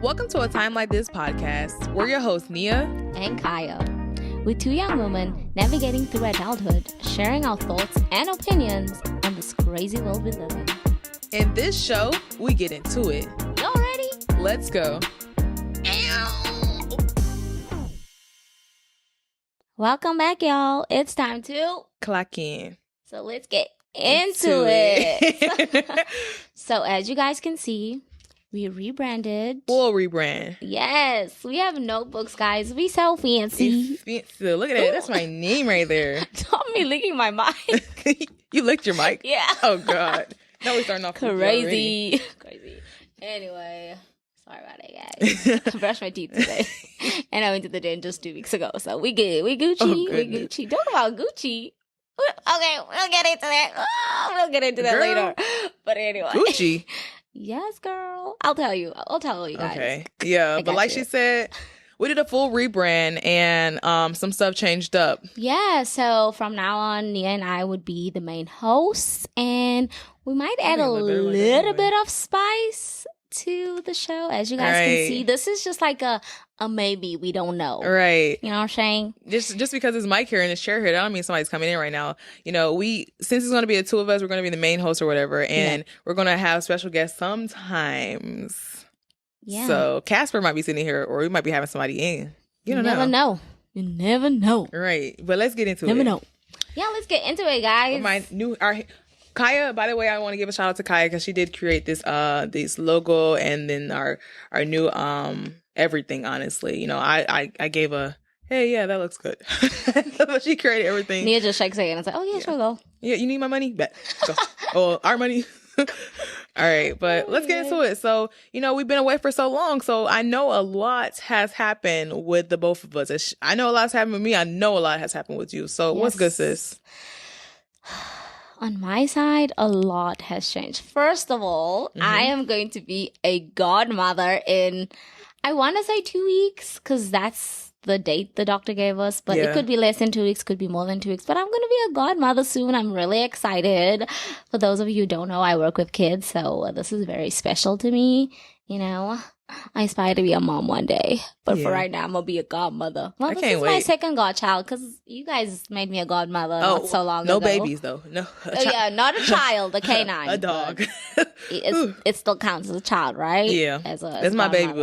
Welcome to A Time Like This podcast. We're your hosts, Nia and Kaya. We're two young women navigating through adulthood, sharing our thoughts and opinions on this crazy world we live in. In this show, we get into it. Y'all ready? Let's go. Welcome back, y'all. It's time to clock in. So let's get into it. So as you guys can see, we rebranded. Full rebrand. Yes. We have notebooks, guys. We so fancy. Look at that. That's my name right there. Don't be licking my mic. You licked your mic? Yeah. Oh, God. Now we're starting off crazy. Crazy. Anyway, sorry about it, guys. I brushed my teeth today. And I went to the dentist 2 weeks ago. So we good. We Gucci. We Gucci. Talk about Gucci. Okay, we'll get into that. We'll get into that later. But anyway. Gucci? Yes, girl. I'll tell you. I'll tell you guys. Okay. Yeah, but like she said, we did a full rebrand and some stuff changed up. Yeah, so from now on, Nia and I would be the main hosts. And we might add a little bit of spice to the show. As you guys can see, this is just like a maybe. We don't know. Right. You know what I'm saying? Just because it's Mike here and it's chair here, that don't mean somebody's coming in right now. You know, since it's going to be the two of us, we're going to be the main host or whatever. And we're going to have special guests sometimes. Yeah. So Casper might be sitting here or we might be having somebody in. You don't know. You never know. Right. But let's get into it. Never know. Yeah, let's get into it, guys. Kaya, by the way, I want to give a shout out to Kaya because she did create this logo and then our new everything, honestly. You know, I gave a, hey, yeah, that looks good. But she created everything. Nia just shakes her head and it's like, oh, yeah, sure, go. Yeah, you need my money? Bet. So, our money. All right, but let's get into it. So, you know, we've been away for so long, so I know a lot has happened with the both of us. I know a lot's happened with me. I know a lot has happened with you. So what's good, sis? On my side, a lot has changed. First of all, I am going to be a godmother in, I want to say 2 weeks, because that's the date the doctor gave us. But it could be less than 2 weeks, could be more than 2 weeks. But I'm going to be a godmother soon. I'm really excited. For those of you who don't know, I work with kids, so this is very special to me, you know. I aspire to be a mom one day, but for right now, I'm gonna be a godmother. Well, this is my second godchild because you guys made me a godmother not so long ago. No babies though. No. Yeah, not a child, a canine. A dog. It still counts as a child, right? Yeah, it's my baby.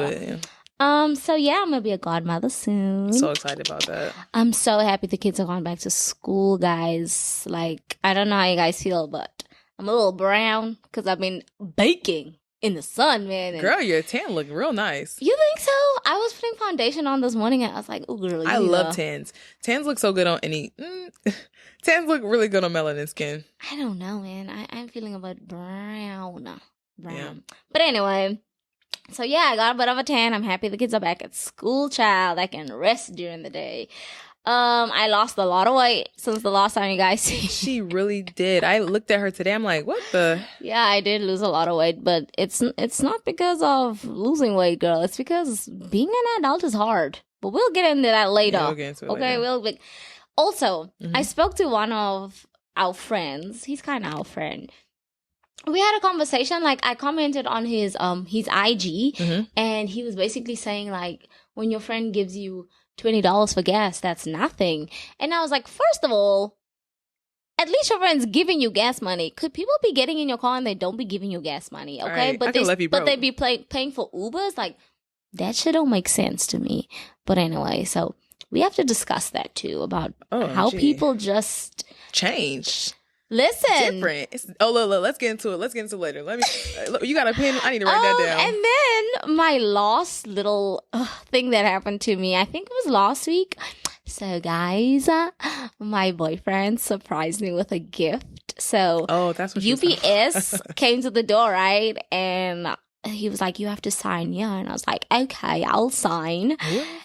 But, So yeah, I'm gonna be a godmother soon. So excited about that. I'm so happy the kids are going back to school, guys. Like, I don't know how you guys feel, but I'm a little brown because I've been baking in the sun, man. And girl, your tan look real nice. You think so? I was putting foundation on this morning and I was like, oh, girl, I love tans. Tans look so good on any... tans look really good on melanin skin. I don't know, man. I'm feeling a bit brown. Yeah. But anyway, so yeah, I got a bit of a tan. I'm happy the kids are back at school, child. I can rest during the day. I lost a lot of weight since the last time you guys seen. She really did. I looked at her today. I'm like, what the? Yeah, I did lose a lot of weight, but it's not because of losing weight, girl. It's because being an adult is hard. But we'll get into that later. Yeah, we'll get into it later. Also, I spoke to one of our friends. He's kind of our friend. We had a conversation. Like, I commented on his IG, and he was basically saying, like, when your friend gives you $20 for gas, that's nothing. And I was like, first of all, at least your friend's giving you gas money. Could people be getting in your car and they don't be giving you gas money? Okay, right. but they be paying for Ubers. Like, that shit don't make sense to me. But anyway, so we have to discuss that too about how people just change. Listen, different. Look, let's get into it. Let's get into it later. You got a pen? I need to write that down. And then my last little thing that happened to me, I think it was last week. So guys, my boyfriend surprised me with a gift. So that's what UPS came to the door, right? And he was like, you have to sign here. And I was like, okay, I'll sign.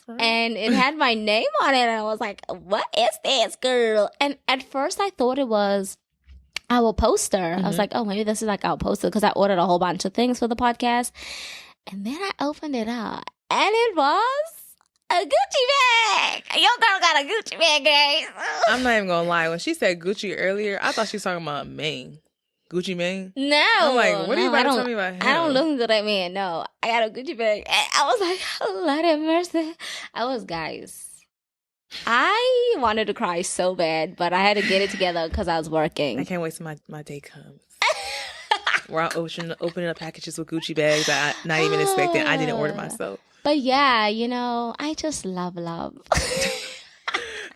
And it had my name on it. And I was like, what is this, girl? And at first I thought it was our poster. I was like, oh, maybe this is like our poster because I ordered a whole bunch of things for the podcast. And then I opened it up and it was a Gucci bag. Your girl got a Gucci bag, guys. I'm not even going to lie. When she said Gucci earlier, I thought she was talking about Ming. Gucci Mane? No. I'm like, what are you about to tell me about him? I don't look into that man. No. I got a Gucci bag. I was like, Lord have mercy. Guys. I wanted to cry so bad, but I had to get it together because I was working. I can't wait till my day comes. Where I'm opening up packages with Gucci bags that I'm not even expecting. I didn't order myself. But yeah, I just love.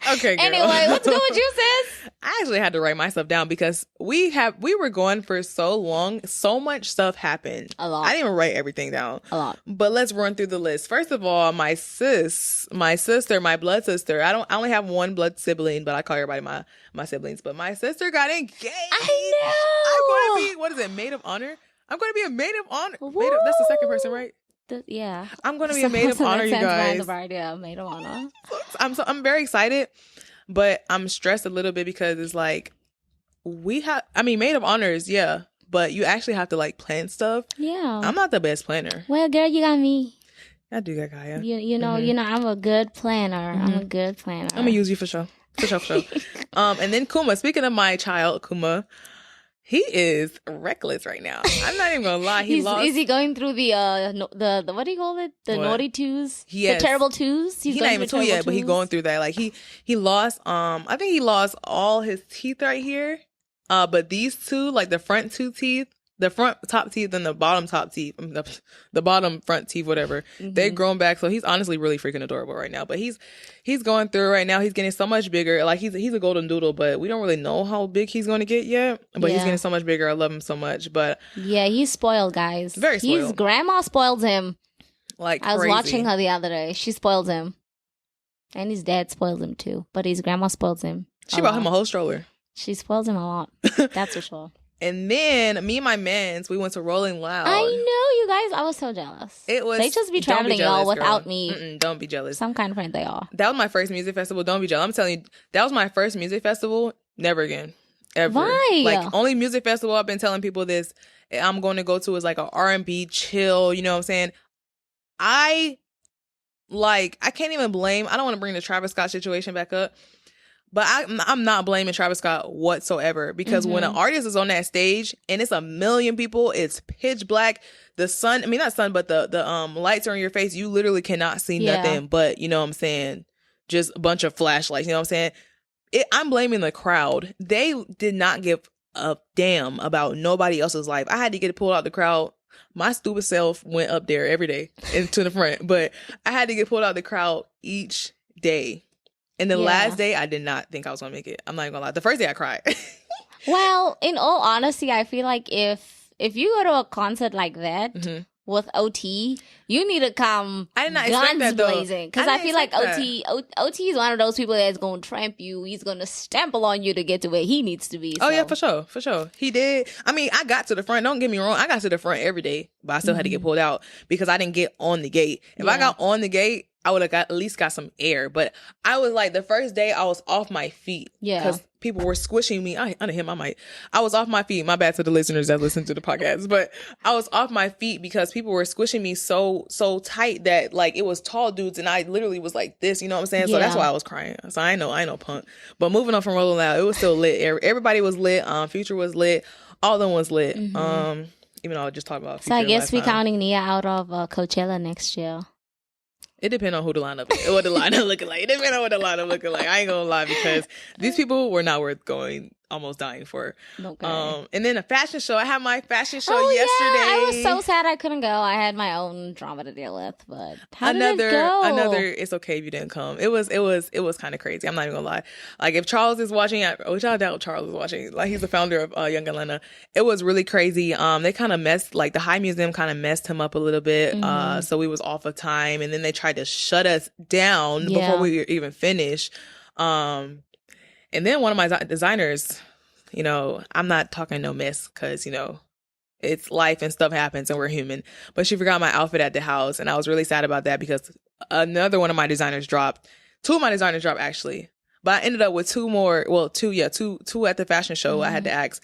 Okay, girl. Anyway, what's good with you, sis? I actually had to write myself down because we were going for so long. So much stuff happened. A lot. I didn't even write everything down. A lot. But let's run through the list. First of all, my sister, my blood sister. I only have one blood sibling, but I call everybody my siblings. But my sister got engaged. I know. I'm going to be, what is it, maid of honor? I'm going to be a maid of honor. That's the second person, right? Yeah. I'm going to be a maid of honor, you guys. Yeah, maid of honor. I'm very excited, but I'm stressed a little bit because it's like maid of honors, yeah, but you actually have to like plan stuff. Yeah. I'm not the best planner. Well, girl, you got me. I do got Kaya. You know, I'm a good planner. Mm-hmm. I'm a good planner. I'm gonna use you for sure. For sure. And then Kuma, speaking of my child, Kuma, he is reckless right now. I'm not even gonna lie. Is he going through the what do you call it? The what? naughty twos? Yes. The terrible twos? He's not even two yet, but he's going through that. Like he lost I think he lost all his teeth right here. But these two, like the front two teeth, the front top teeth and the bottom top teeth, the bottom front teeth, whatever, they've grown back. So he's honestly really freaking adorable right now. But he's going through right now. He's getting so much bigger. Like he's a golden doodle, but we don't really know how big he's going to get yet. But he's getting so much bigger. I love him so much. But yeah, he's spoiled, guys. Very spoiled. His grandma spoiled him. Like I was crazy. watching her the other day. She spoiled him, and his dad spoiled him too. But his grandma spoiled him. She bought him a whole stroller. She spoils him a lot. That's for sure. And then me and my mans, we went to Rolling Loud. I know, you guys. I was so jealous. They just be traveling, y'all, without me. Don't be jealous. Some kind of friend they are. That was my first music festival. Don't be jealous. I'm telling you, that was my first music festival. Never again. Ever. Why? Like, only music festival I've been telling people this I'm going to go to is like a R&B chill. You know what I'm saying? I can't even blame. I don't want to bring the Travis Scott situation back up. But I'm not blaming Travis Scott whatsoever because when an artist is on that stage and it's 1 million people, it's pitch black. The sun, I mean, not sun, but the lights are in your face. You literally cannot see nothing but, you know what I'm saying, just a bunch of flashlights. You know what I'm saying? I'm blaming the crowd. They did not give a damn about nobody else's life. I had to get it pulled out the crowd. My stupid self went up there every day into the front, but I had to get pulled out the crowd each day. And the last day, I did not think I was going to make it. I'm not even going to lie. The first day, I cried. Well, in all honesty, I feel like if you go to a concert like that with OT, you need to come I did not expect that, though. Blazing. Because I feel like OT is one of those people that's going to tramp you. He's going to stample on you to get to where he needs to be. Oh, yeah, for sure. For sure. He did. I mean, I got to the front. Don't get me wrong. I got to the front every day. But I still had to get pulled out because I didn't get on the gate. If I got on the gate, I would have at least got some air. But I was like, the first day I was off my feet. Yeah. Because people were squishing me. I hit my mic. I was off my feet. My bad to the listeners that listen to the podcast. But I was off my feet because people were squishing me so tight that like it was tall dudes. And I literally was like this, you know what I'm saying? So that's why I was crying. So I know punk. But moving on from Rolling Loud, it was still lit. Everybody was lit. Future was lit. All of them was lit. Even though I was just talking about Future. So I guess we're counting Nia out of Coachella next year. It depends on who the lineup is, what the lineup looking like. It depends on what the lineup looking like. I ain't gonna lie because these people were not worth almost dying for. Okay. And then a fashion show. I had my fashion show yesterday. Yeah. I was so sad I couldn't go. I had my own drama to deal with, but how did it go? It's okay if you didn't come. It was kind of crazy. I'm not even gonna lie. Like if Charles is watching, which I doubt Charles is watching. Like he's the founder of Young Atlanta. It was really crazy. They kind of messed, like the High Museum kind of messed him up a little bit. So we was off of time, and then they tried to shut us down before we were even finished. And then one of my designers, you know, I'm not talking no mess because, you know, it's life and stuff happens and we're human. But she forgot my outfit at the house. And I was really sad about that because another one of my designers dropped. Two of my designers dropped, actually. But I ended up with two more. Well, two at the fashion show. I had to ask.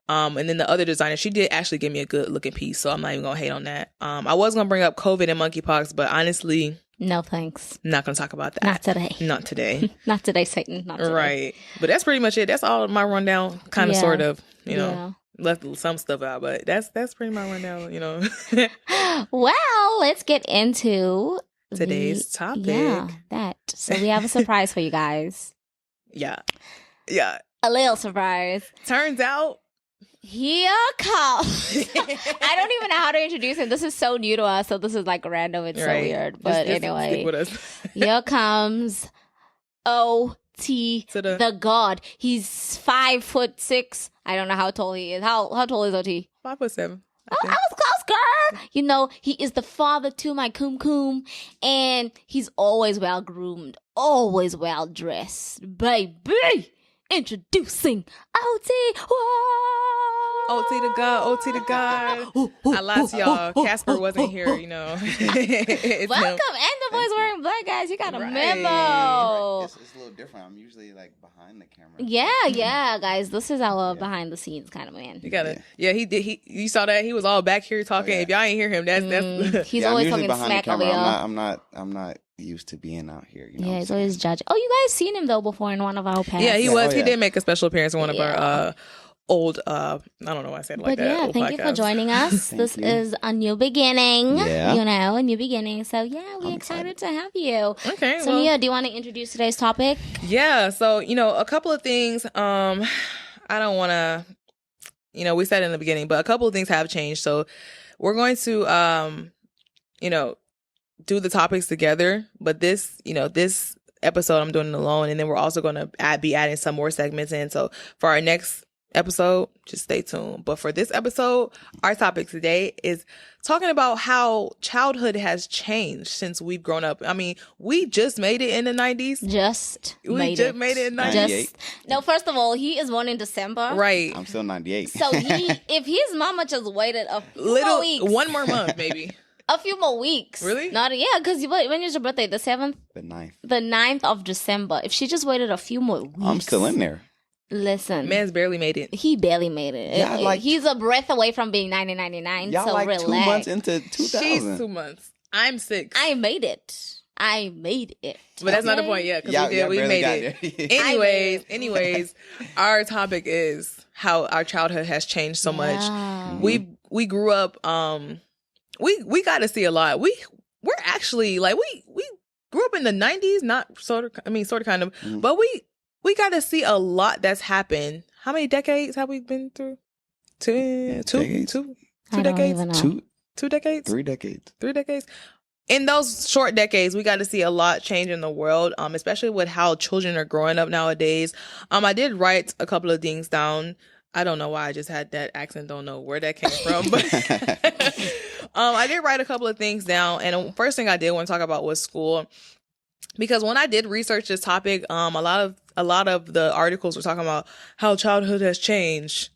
And then the other designer, she did actually give me a good looking piece. So I'm not even going to hate on that. I was going to bring up COVID and monkeypox. But honestly, No thanks. Not going to talk about that. Not today. Not today. Not today, Satan. Not today. Right. But that's pretty much it. That's all my rundown, kind of, sort of, you know. Left some stuff out, but that's pretty much my rundown, you know. Well, let's get into today's topic. Yeah, that. So we have a surprise for you guys. Yeah. A little surprise. Turns out, here comes. I don't even know how to introduce him. This is so new to us, so this is like random. It's so weird. But anyway, stick with us. Here comes OT, the God. He's 5'6". I don't know how tall he is. How tall is OT? 5'7". Oh, I was close, girl. You know, he is the father to my cum, and he's always well groomed, always well dressed, baby. Introducing OT. Whoa! OT the God. I lied to y'all. Casper wasn't here, you know. Welcome, and the boy's wearing black, guys. You got a memo. It's a little different. I'm usually like behind the camera. Yeah, guys. This is our behind the scenes kind of man. You gotta, he did. You saw that he was all back here talking. If y'all ain't hear him, that's. He's always talking smack over y'all. I'm not used to being out here. You know he's always judging. Oh, you guys seen him though before in one of our past. Yeah, he was. He did make a special appearance in one of our old. I don't know why I said it like that. But thank you for joining us. This is a new beginning. Yeah. You know, a new beginning. So we're excited to have you. Okay. So Mia, do you want to introduce today's topic? Yeah. So a couple of things. I don't want to. We said in the beginning, but a couple of things have changed. So we're going to, do the topics together. But this episode I'm doing it alone, and then we're also going to be adding some more segments in. So for our next episode, just stay tuned. But for this episode, our topic today is talking about how childhood has changed since we've grown up. I mean, we just made it in the 90s. We just made it in 98. No, first of all, he is born in December. Right. I'm still 98. So if his mama just waited a few more weeks. One more month, maybe. A few more weeks. Really? Because when is your birthday? The 7th? The 9th. The 9th of December. If she just waited a few more weeks. I'm still in there. Listen. Man's barely made it. He barely made it. Yeah, he's a breath away from being 1999. Y'all so like relax. 2 months into 2000. She's 2 months. I'm 6. I made it. But that's not the point yet. Because we made it. Anyways, our topic is how our childhood has changed so much. Mm-hmm. We grew up, we got to see a lot. We're actually like, we grew up in the 90s, sort of kind of, mm-hmm. But we got to see a lot that's happened. How many decades have we been through? Two decades? 2 decades? 3 decades. 3 decades. In those short decades, we got to see a lot change in the world, especially with how children are growing up nowadays. I did write a couple of things down. I don't know why I just had that accent. Don't know where that came from, but I did write a couple of things down. And the first thing I did want to talk about was school, because when I did research this topic, a lot of the articles were talking about how childhood has changed.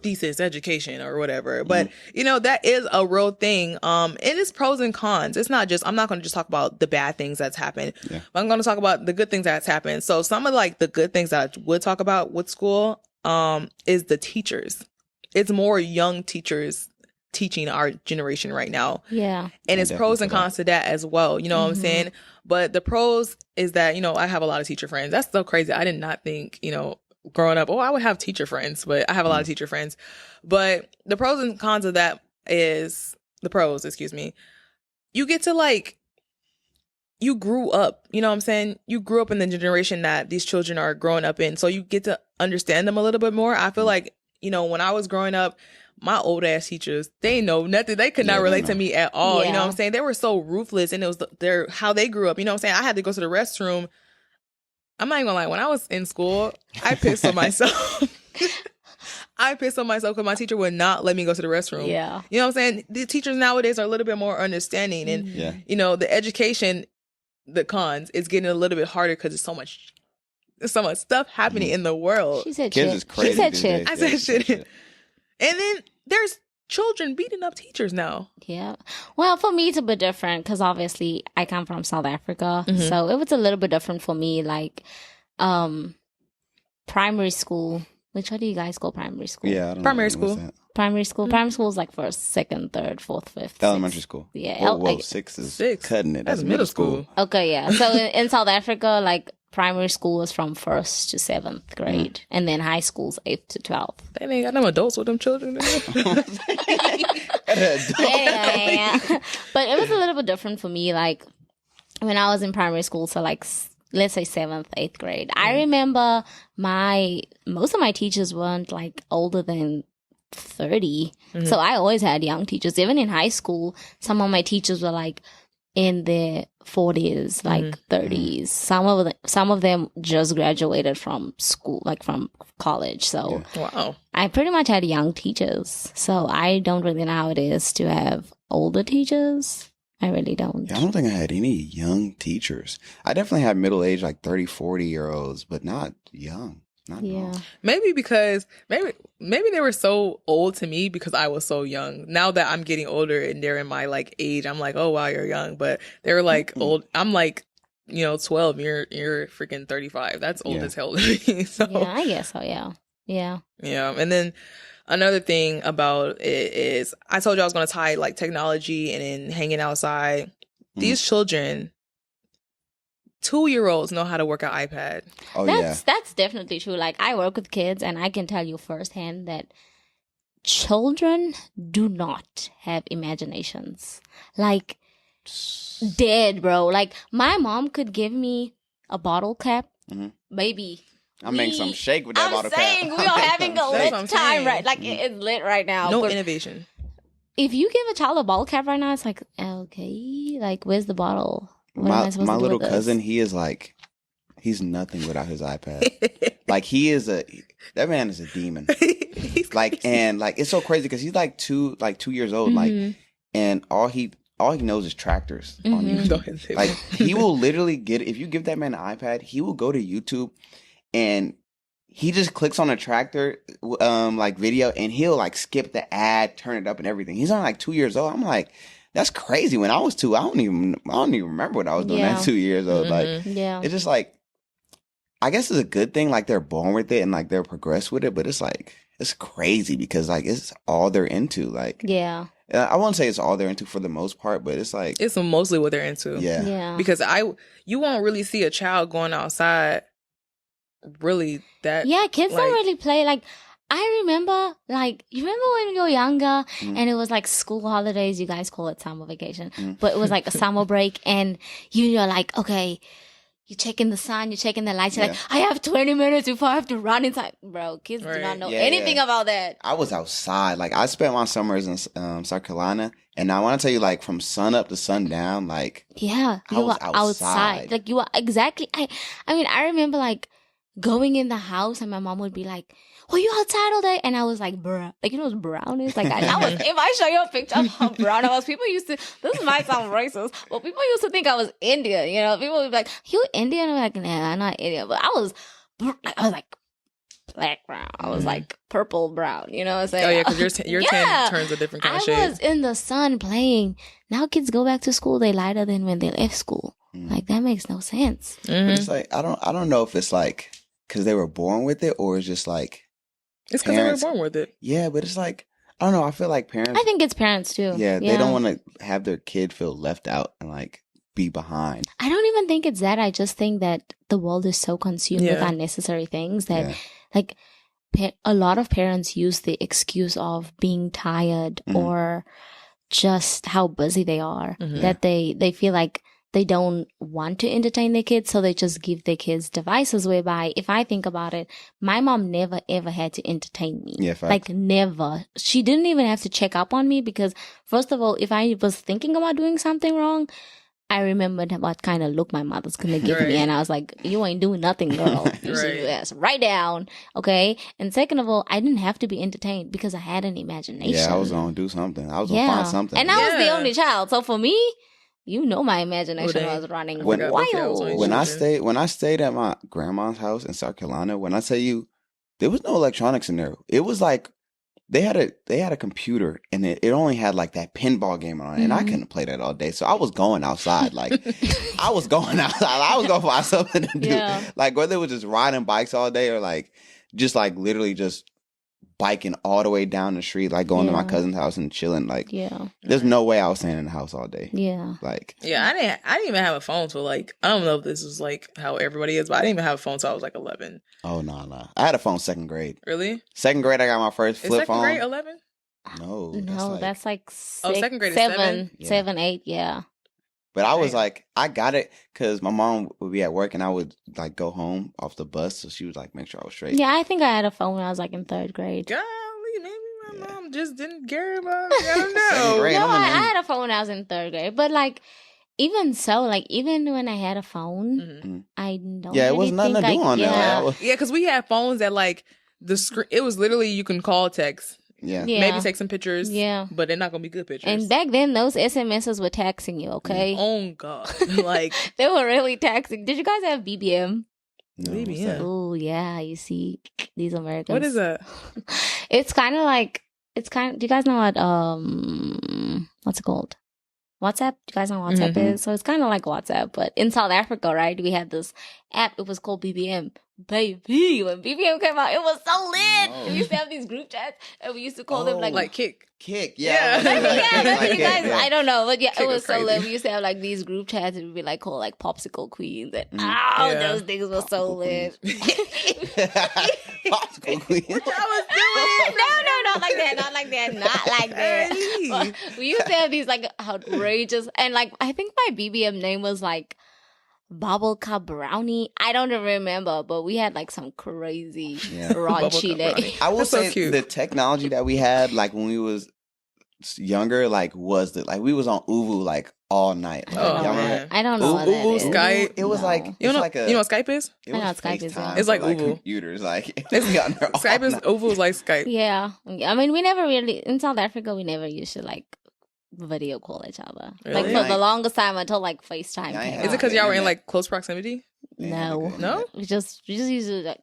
Thesis, education, or whatever. But, that is a real thing. It is pros and cons. It's not just, I'm not going to just talk about the bad things that's happened. Yeah. But I'm going to talk about the good things that's happened. So some of the good things that I would talk about with school, is the teachers. It's more young teachers teaching our generation right now. Yeah. And it's pros and cons to that as well. You know what I'm saying? But the pros is that, I have a lot of teacher friends. That's so crazy. I did not think, growing up, I would have teacher friends, but I have a lot of teacher friends. But the pros and cons of that is you get to you grew up, you know what I'm saying? You grew up in the generation that these children are growing up in. So you get to understand them a little bit more. I feel like, when I was growing up, my old ass teachers, they know nothing. They could not relate to me at all. Yeah. You know what I'm saying? They were so ruthless, and it was how they grew up. You know what I'm saying? I had to go to the restroom. I'm not even gonna lie. When I was in school, I pissed on myself. I pissed on myself because my teacher would not let me go to the restroom. Yeah. You know what I'm saying? The teachers nowadays are a little bit more understanding, and the education, the cons, is getting a little bit harder because there's so much stuff happening in the world. She said kids shit. Is crazy. She said shit. I said shit. And then there's children beating up teachers now. Yeah. Well, for me, it's a bit different because obviously I come from South Africa. Mm-hmm. So it was a little bit different for me. Primary school Which, what do you guys call primary school? Yeah, I don't Primary know. What's school. that? Primary school. Primary school is like first, second, third, fourth, fifth. Elementary sixth. school. Yeah. Whoa, 6 is Six. cutting it. That's That's middle school. Okay, yeah. So in South Africa, like primary school is from 1st to 7th grade, and then high school's 8th to 12th. They ain't got them adults with them children. Yeah. But it was a little bit different for me. Like when I was in primary school, so like let's say 7th, 8th grade. I remember most of my teachers weren't like older than 30. So I always had young teachers. Even in high school, some of my teachers were like in their 40s, like 30s. Some of them just graduated from school, like from college. So Wow. I pretty much had young teachers. So I don't really know how it is to have older teachers. I really don't. Yeah, I don't think I had any young teachers. I definitely had middle-aged, like 30, 40-year-olds, but not young. Not at all. Maybe because maybe they were so old to me because I was so young. Now that I'm getting older and they're in my like age, I'm like, oh wow, you're young. But they were like old. I'm like, 12. You're freaking 35. That's old as hell to me. So Yeah, I guess so. Yeah. yeah. And then another thing about it is I told you I was going to tie like technology and then hanging outside. These children, 2-year-olds know how to work an iPad. Oh, That's definitely true. Like I work with kids and I can tell you firsthand that children do not have imaginations. Like dead, bro. Like my mom could give me a bottle cap, maybe. I'm making some shake with that bottle cap. I'm saying we are having a lit time, right? Like it's lit right now. No but innovation. if you give a child a bottle cap right now, it's like, okay, like where's the bottle? What am I supposed My to do little with this? cousin, he is like, he's nothing without his iPad. Like that man is a demon. Like, and like, it's so crazy because he's like 2 years old. Like, and all he knows is tractors on YouTube. Like, he will literally if you give that man an iPad, he will go to YouTube and he just clicks on a tractor, like video, and he'll like skip the ad, turn it up and everything. He's only like 2 years old. I'm like, that's crazy. When I was 2, I don't even remember what I was doing at 2 years old. Like, it's just like, I guess it's a good thing. Like they're born with it and like they're progressed with it, but it's like, it's crazy because like it's all they're into. Like, I won't say it's all they're into for the most part, but it's like, it's mostly what they're into. Yeah. Because you won't really see a child going outside really that. Yeah, kids don't really play. Like, I remember, like, you remember when you were younger and it was like school holidays, you guys call it summer vacation, but it was like a summer break and you're like, okay, you're checking the sun, you're checking the lights, you're like, I have 20 minutes before I have to run inside. Bro, kids do not know anything about that. I was outside. Like, I spent my summers in South Carolina, and I want to tell you, like, from sun up to sundown, like, yeah, you were outside. Like, you were exactly, I mean, I remember, like, going in the house and my mom would be like, were you outside all day? And I was like, bruh. Like, you know what brown is? Like, if I show you a picture of how brown I was, people used to, this might sound racist, but people used to think I was Indian, you know? People would be like, you Indian? I'm like, nah, I'm not Indian. But I was like, black brown. I was like purple brown, you know what I'm saying? Oh, yeah, because your tan turns a different kind of shade. I was in the sun playing. Now kids go back to school, they lighter than when they left school. Like, that makes no sense. But it's like, I don't know if it's like, because they were born with it, or it's just like, it's because they were born with it. Yeah, but it's like, I don't know. I feel like parents. I think it's parents too. Yeah, they don't want to have their kid feel left out and like be behind. I don't even think it's that. I just think that the world is so consumed with unnecessary things that, like, a lot of parents use the excuse of being tired or just how busy they are that they feel like they don't want to entertain their kids, so they just give their kids devices, whereby, if I think about it, my mom never ever had to entertain me. Yeah, facts. Like, never. She didn't even have to check up on me because, first of all, if I was thinking about doing something wrong, I remembered what kind of look my mother's gonna give me, and I was like, you ain't doing nothing, girl. You should do this. Write down, okay? And second of all, I didn't have to be entertained because I had an imagination. Yeah, I was gonna do something. I was gonna find something. And I was the only child, so for me, you know, my imagination was running wild. When I stayed at my grandma's house in South Carolina, when I tell you, there was no electronics in there. It was like they had a computer, and it only had like that pinball game on it, and I couldn't play that all day. So I was going outside. Like, I was going outside. I was going to find something to do. Yeah. Like, whether it was just riding bikes all day or like just like literally just biking all the way down the street, like going to my cousin's house and chilling. Like, there's no way I was staying in the house all day. Yeah. Like, yeah, I didn't even have a phone till like, I don't know if this was like how everybody is, but I didn't even have a phone till I was like 11. Oh, no. I had a phone 2nd grade. Really? 2nd grade, I got my first flip phone. 2nd grade 11? No, that's like 6, 2nd grade is 7? 7, 8, yeah. But I was like, I got it because my mom would be at work and I would like go home off the bus. So she would like make sure I was straight. Yeah, I think I had a phone when I was like in 3rd grade. Golly, maybe my mom just didn't care about it. I don't know. Grade, no, I had a phone when I was in 3rd grade. But like, even so, like, even when I had a phone, I don't it was nothing to do on there. Yeah, because we had phones that like, the screen, it was literally, you can call, text. Yeah. Maybe take some pictures. Yeah. But they're not going to be good pictures. And back then, those SMSs were taxing you, okay? Oh, God. Like, they were really taxing. Did you guys have BBM? No, BBM. Oh, yeah. You see, these Americans. What is that? It's kind of like, do you guys know what, what's it called? WhatsApp? Do you guys know what WhatsApp is? So it's kind of like WhatsApp, but in South Africa, right, we had this app. It was called BBM. Baby, when BBM came out, it was so lit. No. We used to have these group chats, and we used to call them like Kick. Kick, yeah. Maybe you guys, I don't know, but yeah, Kick it was so crazy. lit. We used to have like these group chats, and we'd be like called like popsicle queens, and those things were so lit. Popsicle queen. What y'all was doing? No, not like that, not like that. But we used to have these like outrageous, and like I think my BBM name was like Bubble Cup Brownie. I don't remember, but we had like some crazy raunchy name. I will That's say so cute. the technology that we had, like when we was younger, like was the like we was on Uvu like all night. Like, Oh, y'all remember? man. I don't know what that Uvu, is. Skype. It was like You know, like a, you know what Skype is? it I know was what Skype is, FaceTime yeah. It's like for, Uvu. computers. Like it's got there all Skype is night. Uvu's like Skype. Yeah, I mean, we never really in South Africa. We never used to like video call each other. Really? Like for the longest time until like FaceTime. Yeah, I came ain't Is it out. because y'all were in Internet. like close proximity? No, No? we just used to like,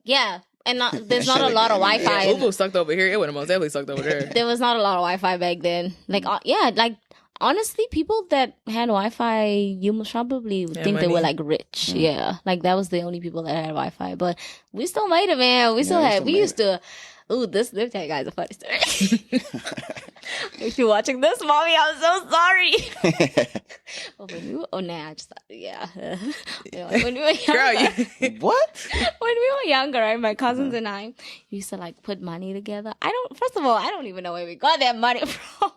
and there's not a lot of Wi-Fi. Yeah, Uvu sucked over here. It would have most definitely sucked over there. There was not a lot of Wi-Fi back then. Like like honestly, people that had Wi-Fi, you must probably Yeah, think they were money. like rich. Yeah, like that was the only people that had Wi-Fi. But we still made it, man. We still we had. still We made used to. Ooh, let me tell you guys a funny story. If you're watching this, mommy, I'm so sorry. I just thought, yeah. When we were younger, Girl, What? when we were younger, right, my cousins and I used to like put money together. First of all, I don't even know where we got that money from.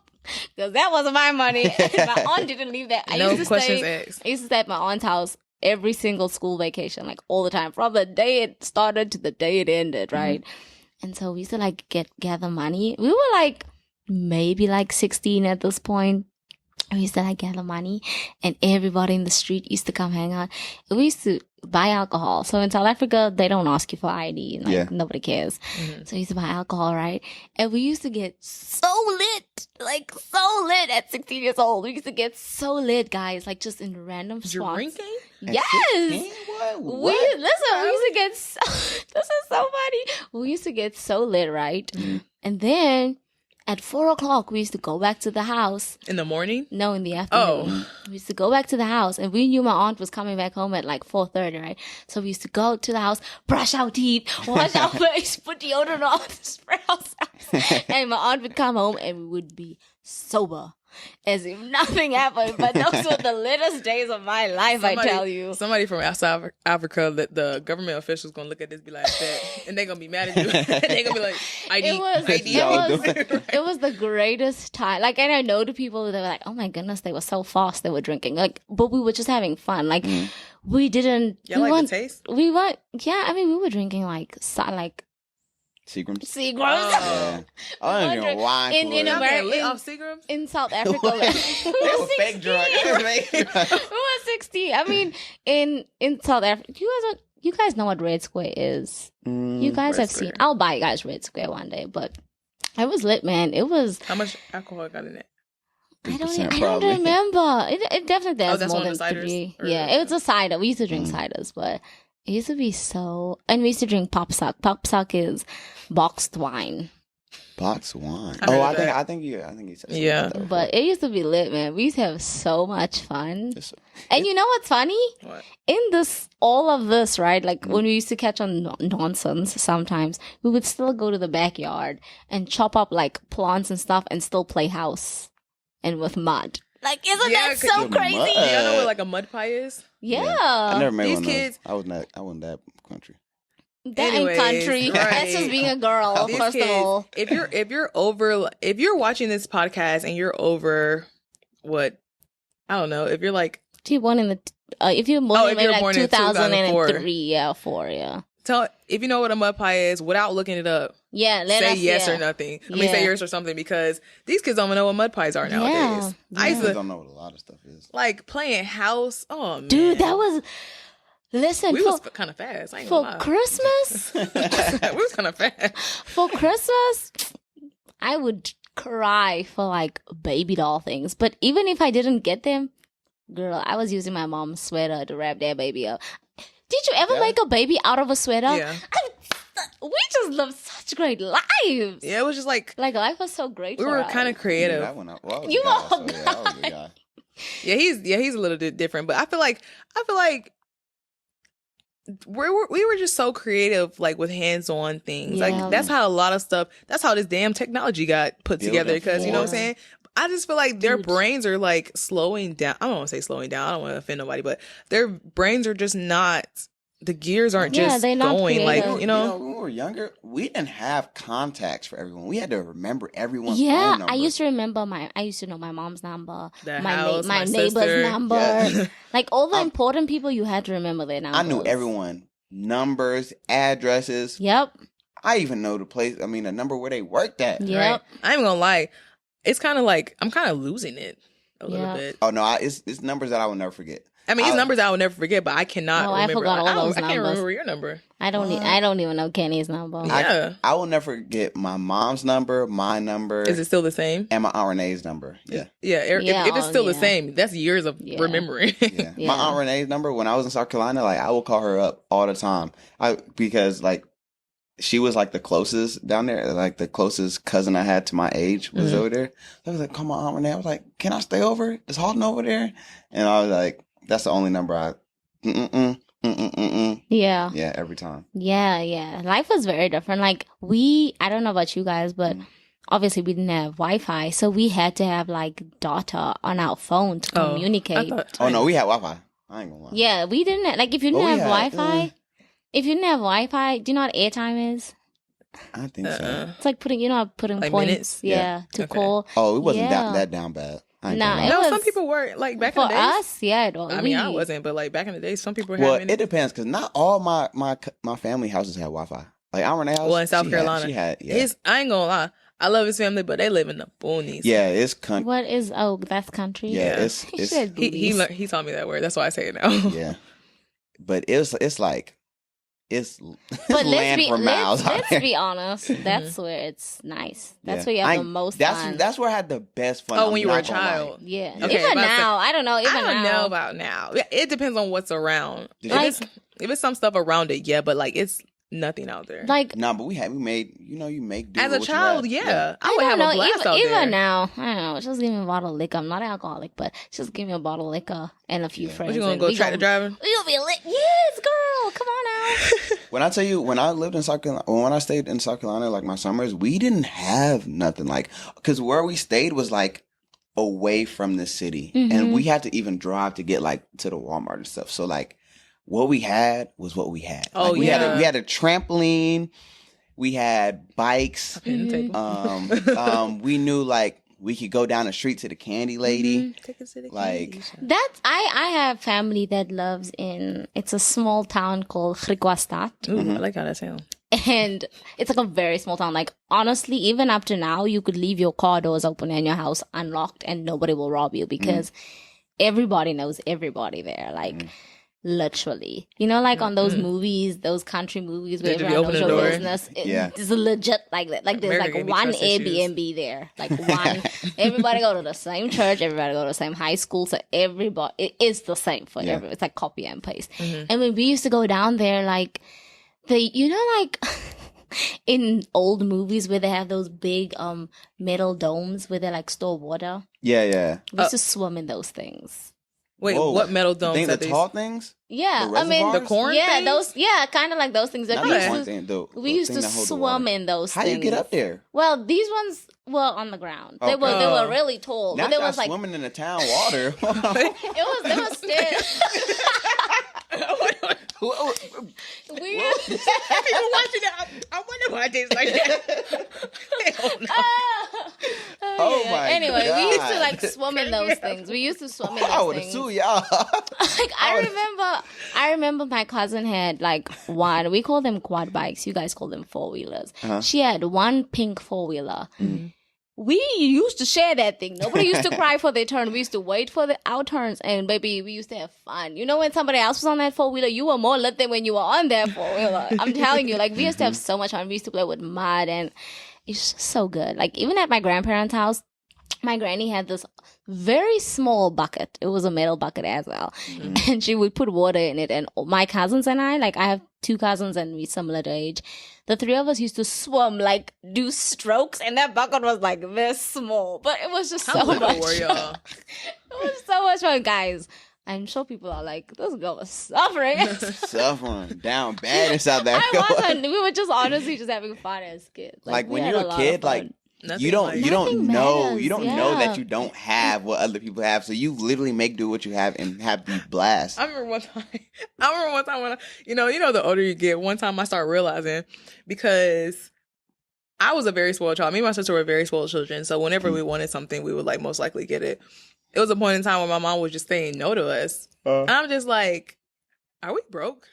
Because that wasn't my money. My aunt didn't leave that. I No used to questions stay. asked. I used to stay at my aunt's house every single school vacation, like all the time, from the day it started to the day it ended, right? And so we used to like gather money. We were like maybe like 16 at this point. We used to like gather money, and everybody in the street used to come hang out. We used to buy alcohol. So in South Africa, they don't ask you for ID. Like nobody cares. So we used to buy alcohol, right? And we used to get so lit, like so lit at 16 years old. We used to get so lit, guys, like just in random spots. Drinking? Yes. What? We used to get so, this is so funny. We used to get so lit, right? And then at 4:00, we used to go back to the house. In the morning? No, in the afternoon. We used to go back to the house, and we knew my aunt was coming back home at like 4:30, right? So we used to go to the house, brush our teeth, wash our face, put deodorant on, spray ourselves. And my aunt would come home, and we would be sober. As if nothing happened, but those were the littest days of my life, I tell you. Somebody from outside Africa, the government officials gonna look at this, be like that, and they're gonna be mad at you. They're gonna be like, ID. It was the greatest time. Like, and I know the people that were like, oh my goodness, they were so fast, they were drinking. Like, but we were just having fun. Like, we didn't. Y'all like the taste? We weren't. Yeah, I mean, we were drinking like Seagram's. Seagram's. Yeah. I don't even know why. In America, off Seagram's? in South Africa, we They were fake drugs. They were fake drugs. we were 16. I mean, in South Africa, you guys know what Red Square is. You guys Red have Square. seen. I'll buy you guys Red Square one day, but it was lit, man. It was. How much alcohol got in it? I 3% don't probably. remember. It definitely does that's more one than of the ciders? 3. Or- Yeah, it was a cider. We used to drink ciders, but it used to be so. And we used to drink popsock. Popsock is boxed wine. Box wine. I heard I that. think you said something Yeah. about that But it used to be lit, man. We used to have so much fun. before. And you know what's funny? What? In all of this, right? Like when we used to catch on nonsense sometimes, we would still go to the backyard and chop up like plants and stuff and still play house and with mud. Like, isn't Yeah, that 'cause so with crazy? mud. Do y'all know what like a mud pie is? Yeah. I never made These one of those. kids- I wasn't that country. That Anyways, ain't country. right. That's just being a girl, These first kids, of all. if you're watching this podcast and you're over what, I don't know, if you're like, If you're born in if you're born in if maybe you're like born in 2003, yeah, 4, yeah. if you know what a mud pie is without looking it up, Yeah, let say us, yes yeah. or nothing. I mean, say Yeah. yes or something, because these kids don't even know what mud pies are nowadays. Yeah. I used I to don't know what a lot of stuff is. like playing house. Oh man, Dude, that was... Listen, we for, was kind of fast. I ain't for gonna lie. Christmas... we was kind of fast. For Christmas, I would cry for like baby doll things. But even if I didn't get them, girl, I was using my mom's sweater to wrap that baby up. Did you ever Yeah. make a baby out of a sweater? Yeah, We just lived such great lives. yeah. It was just like Like life was so great. we for were us. kind of creative. Yeah, I went out. Well, I was You a guy, are so, yeah, I was a guy. Yeah, he's a little bit different, but I feel like we were just so creative, like with hands-on things. Yeah. Like that's how a lot of stuff. That's how this damn technology got put Build together. up Because you know what I'm for it. saying. I just feel like their Dude. brains are like slowing down. I don't want to say slowing down. I don't want to offend nobody, but their brains are just not. The gears aren't Yeah, just they're not going like creative. you know. When we were younger, we didn't have contacts for everyone. We had to remember everyone's Yeah, phone number. I used to remember I used to know my mom's number, The my house, my my neighbor's sister. number, Yeah. like all the I'm- important people. You had to remember their numbers. I knew everyone, numbers, addresses. Yep. I even know the place. I mean, the number where they worked at. Yep. Right. I ain't gonna lie. It's kind of like I'm kind of losing it a little Yeah. bit. Oh no, it's numbers that I will never forget. I mean, it's I'll- numbers I will never forget, but I cannot Oh, I remember. forgot all those I can't numbers. remember your number. I don't. What? I don't even know Kenny's number. Yeah. I will never forget my mom's number, my number, Is it still the same? and my Aunt Renee's number. Yeah, Yeah. Yeah, If it's still the yeah. same, that's years of Yeah. remembering. yeah. Yeah. My Aunt Renee's number when I was in South Carolina, like I will call her up all the time. Because like she was like the closest down there, like the closest cousin I had to my age was Mhm. over there. So I was like, "Come on, Aunt Renee." I was like, "Can I stay over? Is Halton over there?" And I was like, "That's the only number I." Yeah. Yeah, every time. Yeah. Yeah. Life was very different. Like I don't know about you guys, but obviously we didn't have Wi-Fi, so we had to have like data on our phone to I communicate. thought, Oh no, we had Wi-Fi. I ain't gonna lie. Yeah, we didn't have, like if you didn't Oh, have yeah, Wi-Fi. If you didn't have Wi-Fi, do you know what airtime is? I think so. It's like putting Like points, minutes? yeah, to Okay. call. Oh, it wasn't Yeah. that down bad. I ain't Nah, gonna lie. it No, was- some people were like back For in the days. us, yeah, it was. I mean, I wasn't, but like back in the day, some people were Well, having it depends because not all my family houses had Wi-Fi. Like Aunt Renee's house. Well, in South she Carolina, she had. Yeah, I ain't gonna lie. I love his family, but they live in the boonies. yeah, it's country. What is? Oh, that's country. Yeah, Yeah. it's He said He boobies. he taught me that word. That's why I say it now. yeah, but it's like it's But land for miles out let's there. be honest. That's where it's nice. That's Yeah. where you have I the ain't- most that's fun. That's where I had the best fun. Oh, I'm when you were a not gonna lie. Yeah. child. Okay, Even about to say- now, I don't know. Even I don't now, know about now. It depends on what's around. Did If you- it's some stuff around it, yeah, but like it's nothing out there. like No, but we made. You make do As with a what you child, had. yeah, I I would don't have know. a blast Even, out even there. now, I don't know. Just give me a bottle of liquor. I'm not alcoholic, but just give me a bottle of liquor and a few Yeah. friends. What you gonna and go we tractor driving? You'll be lit. Yes, girl. Come on now. When I tell you, when I lived in South Carolina, when I stayed in South Carolina, like my summers, we didn't have nothing like, because where we stayed was like away from the city, Mhm. and we had to even drive to get like to the Walmart and stuff. So like, what we had was what we had. Oh, Like, we yeah. we had a trampoline, we had bikes. Pin the Mhm. table. We knew like we could go down the street to the candy lady. Mhm. Take us to the Like- candy shop. That's I have family that lives in. It's a small town called Griquastad. Ooh, Mhm. I like how that sounds. And it's like a very small town. Like, honestly, even up to now, you could leave your car doors open and your house unlocked and nobody will rob you because everybody knows everybody there. Like, literally. You know, like on those movies, those country movies where They just everyone open knows the your door. business. Yeah. It's legit like that. Like, there's America like can be one trust issues. Airbnb there. Like, one. Everybody go to the same church. Everybody go to the same high school. So everybody, it is the same for Yeah. everyone. It's like copy and paste. Mhm. And when we used to go down there, like, like in old movies where they have those big metal domes where they like store water. Yeah. We used to swim in those things. Wait, Whoa. what metal domes? The tall things? Yeah, The I mean reservoirs? The corn yeah, things? those kind of like those things. Like Not we the used corn to, thing, we used to thing that hold the swim water. in those How things. do you get up there? Well, these ones were on the ground. They Okay. were really tall. Now But they y'all was like swimming in the town water. they were stairs. We People watching that, I wonder why they like that. Hell no. Oh my Anyway, we used to God. like swim in those things. We used to swim in those I would have things. sued y'all. Like I remember my cousin had like one. We call them quad bikes. You guys call them 4-wheelers. Uh-huh. She had one pink 4-wheeler. Mm-hmm. We used to share that thing. Nobody used to cry for their turn. We used to wait for our turns, and baby, we used to have fun. You know, when somebody else was on that 4-wheeler, you were more lit than when you were on that 4-wheeler. I'm telling you, like we used to have so much fun. We used to play with mud, and it's just so good. Like even at my grandparents' house, my granny had this very small bucket. It was a metal bucket as well. Mm-hmm. And she would put water in it. And my cousins and I, like I have 2 cousins and we similar to age. The 3 of us used to swim, like do strokes. And that bucket was like this small. But it was just so much fun. Y'all? It was so much fun, guys. I'm sure people are like, this girl was suffering. Suffering down bad in South Africa. I wasn't. We were just honestly just having fun as kids. Like we when had you're a a lot kid, of fun. like Nothing you don't like- Nothing know matters, you don't yeah. know that you don't have what other people have, so you literally make do what you have and have the blast. I remember one time when I, you know the older you get, one time I started realizing, because I was a very spoiled child. Me and my sister were very spoiled children. So whenever we wanted something, we would like most likely get it. It was a point in time where my mom was just saying no to us. And I'm just like, are we broke?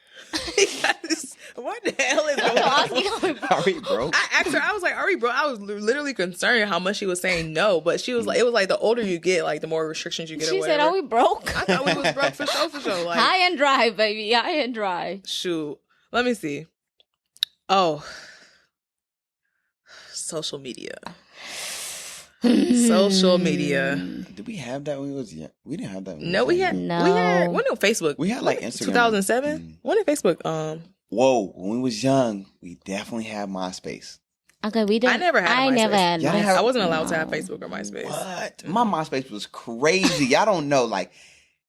What the hell is going on? Are we broke? I asked her, I was like, are we broke? I was literally concerned how much she was saying no. But she was like, it was like the older you get, like the more restrictions you get. She or said, whatever. are we broke? I thought we was broke for sure. Like, High and dry, baby. High and dry. shoot. Let me see. Oh. Social media. Social media. Did we have that when we was young? We didn't have that. When No, we had when did Facebook? We had like Instagram. 2007. When did Facebook? Whoa, when we was young, we definitely had MySpace. Okay, we didn't. I never had. I MySpace. never had. Y'all MySpace. have- I wasn't allowed to have Facebook or MySpace. What? My MySpace was crazy. Y'all don't know, like,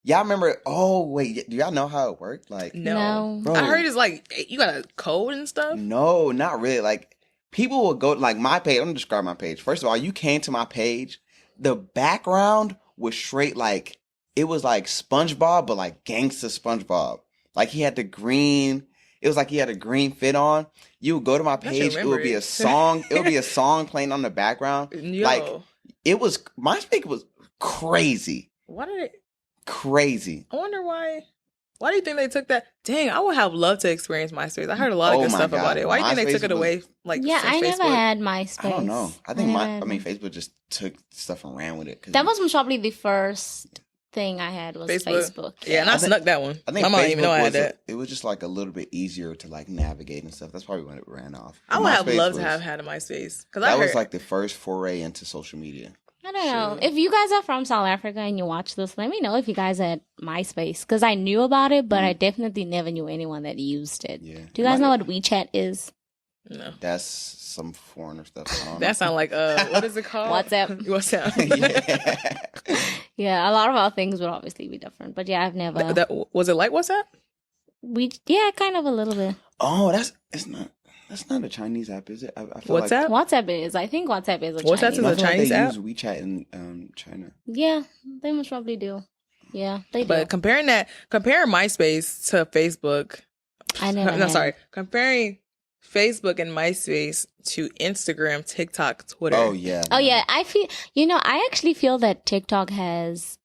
y'all remember? Oh wait, do y'all know how it worked? Like, No. bro, I heard it's like you got a code and stuff. no, not really. Like, people would go like my page. I'm gonna describe my page. First of all, you came to my page. The background was straight like it was like SpongeBob, but like gangsta SpongeBob. Like he had the green. It was like he had a green fit on. You would go to my page. It would be a song. It would be a song playing on the background. Yo. Like it was. MySpace was crazy. Why did it? Crazy. I wonder why. Why do you think they took that? Dang, I would have loved to experience MySpace. I heard a lot of Oh good my stuff God. about it. Why do you think they took MySpace it away? Like, Yeah, from I never Facebook? had MySpace. I don't know. I think never had- Facebook just took stuff and ran with it. 'Cause That was probably the first thing I had was Facebook. Yeah, and I snuck that one. I think My mom didn't Facebook even know I had was that. it was just like a little bit easier to like navigate and stuff. That's probably when it ran off. I would have MySpace loved to was- have had a MySpace because That I heard was like the first foray into social media. I don't know. Sure. If you guys are from South Africa and you watch this, let me know if you guys had MySpace. Because I knew about it, but I definitely never knew anyone that used it. Yeah. Do you guys know what WeChat is? no. That's some foreigner stuff. I don't know. That sound like what is it called? WhatsApp. WhatsApp. Yeah. Yeah, a lot of our things would obviously be different. But yeah, I've never. Was it like WhatsApp? Yeah, kind of a little bit. Oh, that's not a Chinese app, is it? I feel WhatsApp? WhatsApp is. I think WhatsApp is a WhatsApp Chinese. is a I feel like Chinese they app? use WeChat in China. Yeah, they most probably do. Yeah, they do. But comparing MySpace to Facebook. I never. No, had sorry. it. Comparing Facebook and MySpace to Instagram, TikTok, Twitter. Oh yeah. Oh yeah, I feel. I actually feel that TikTok has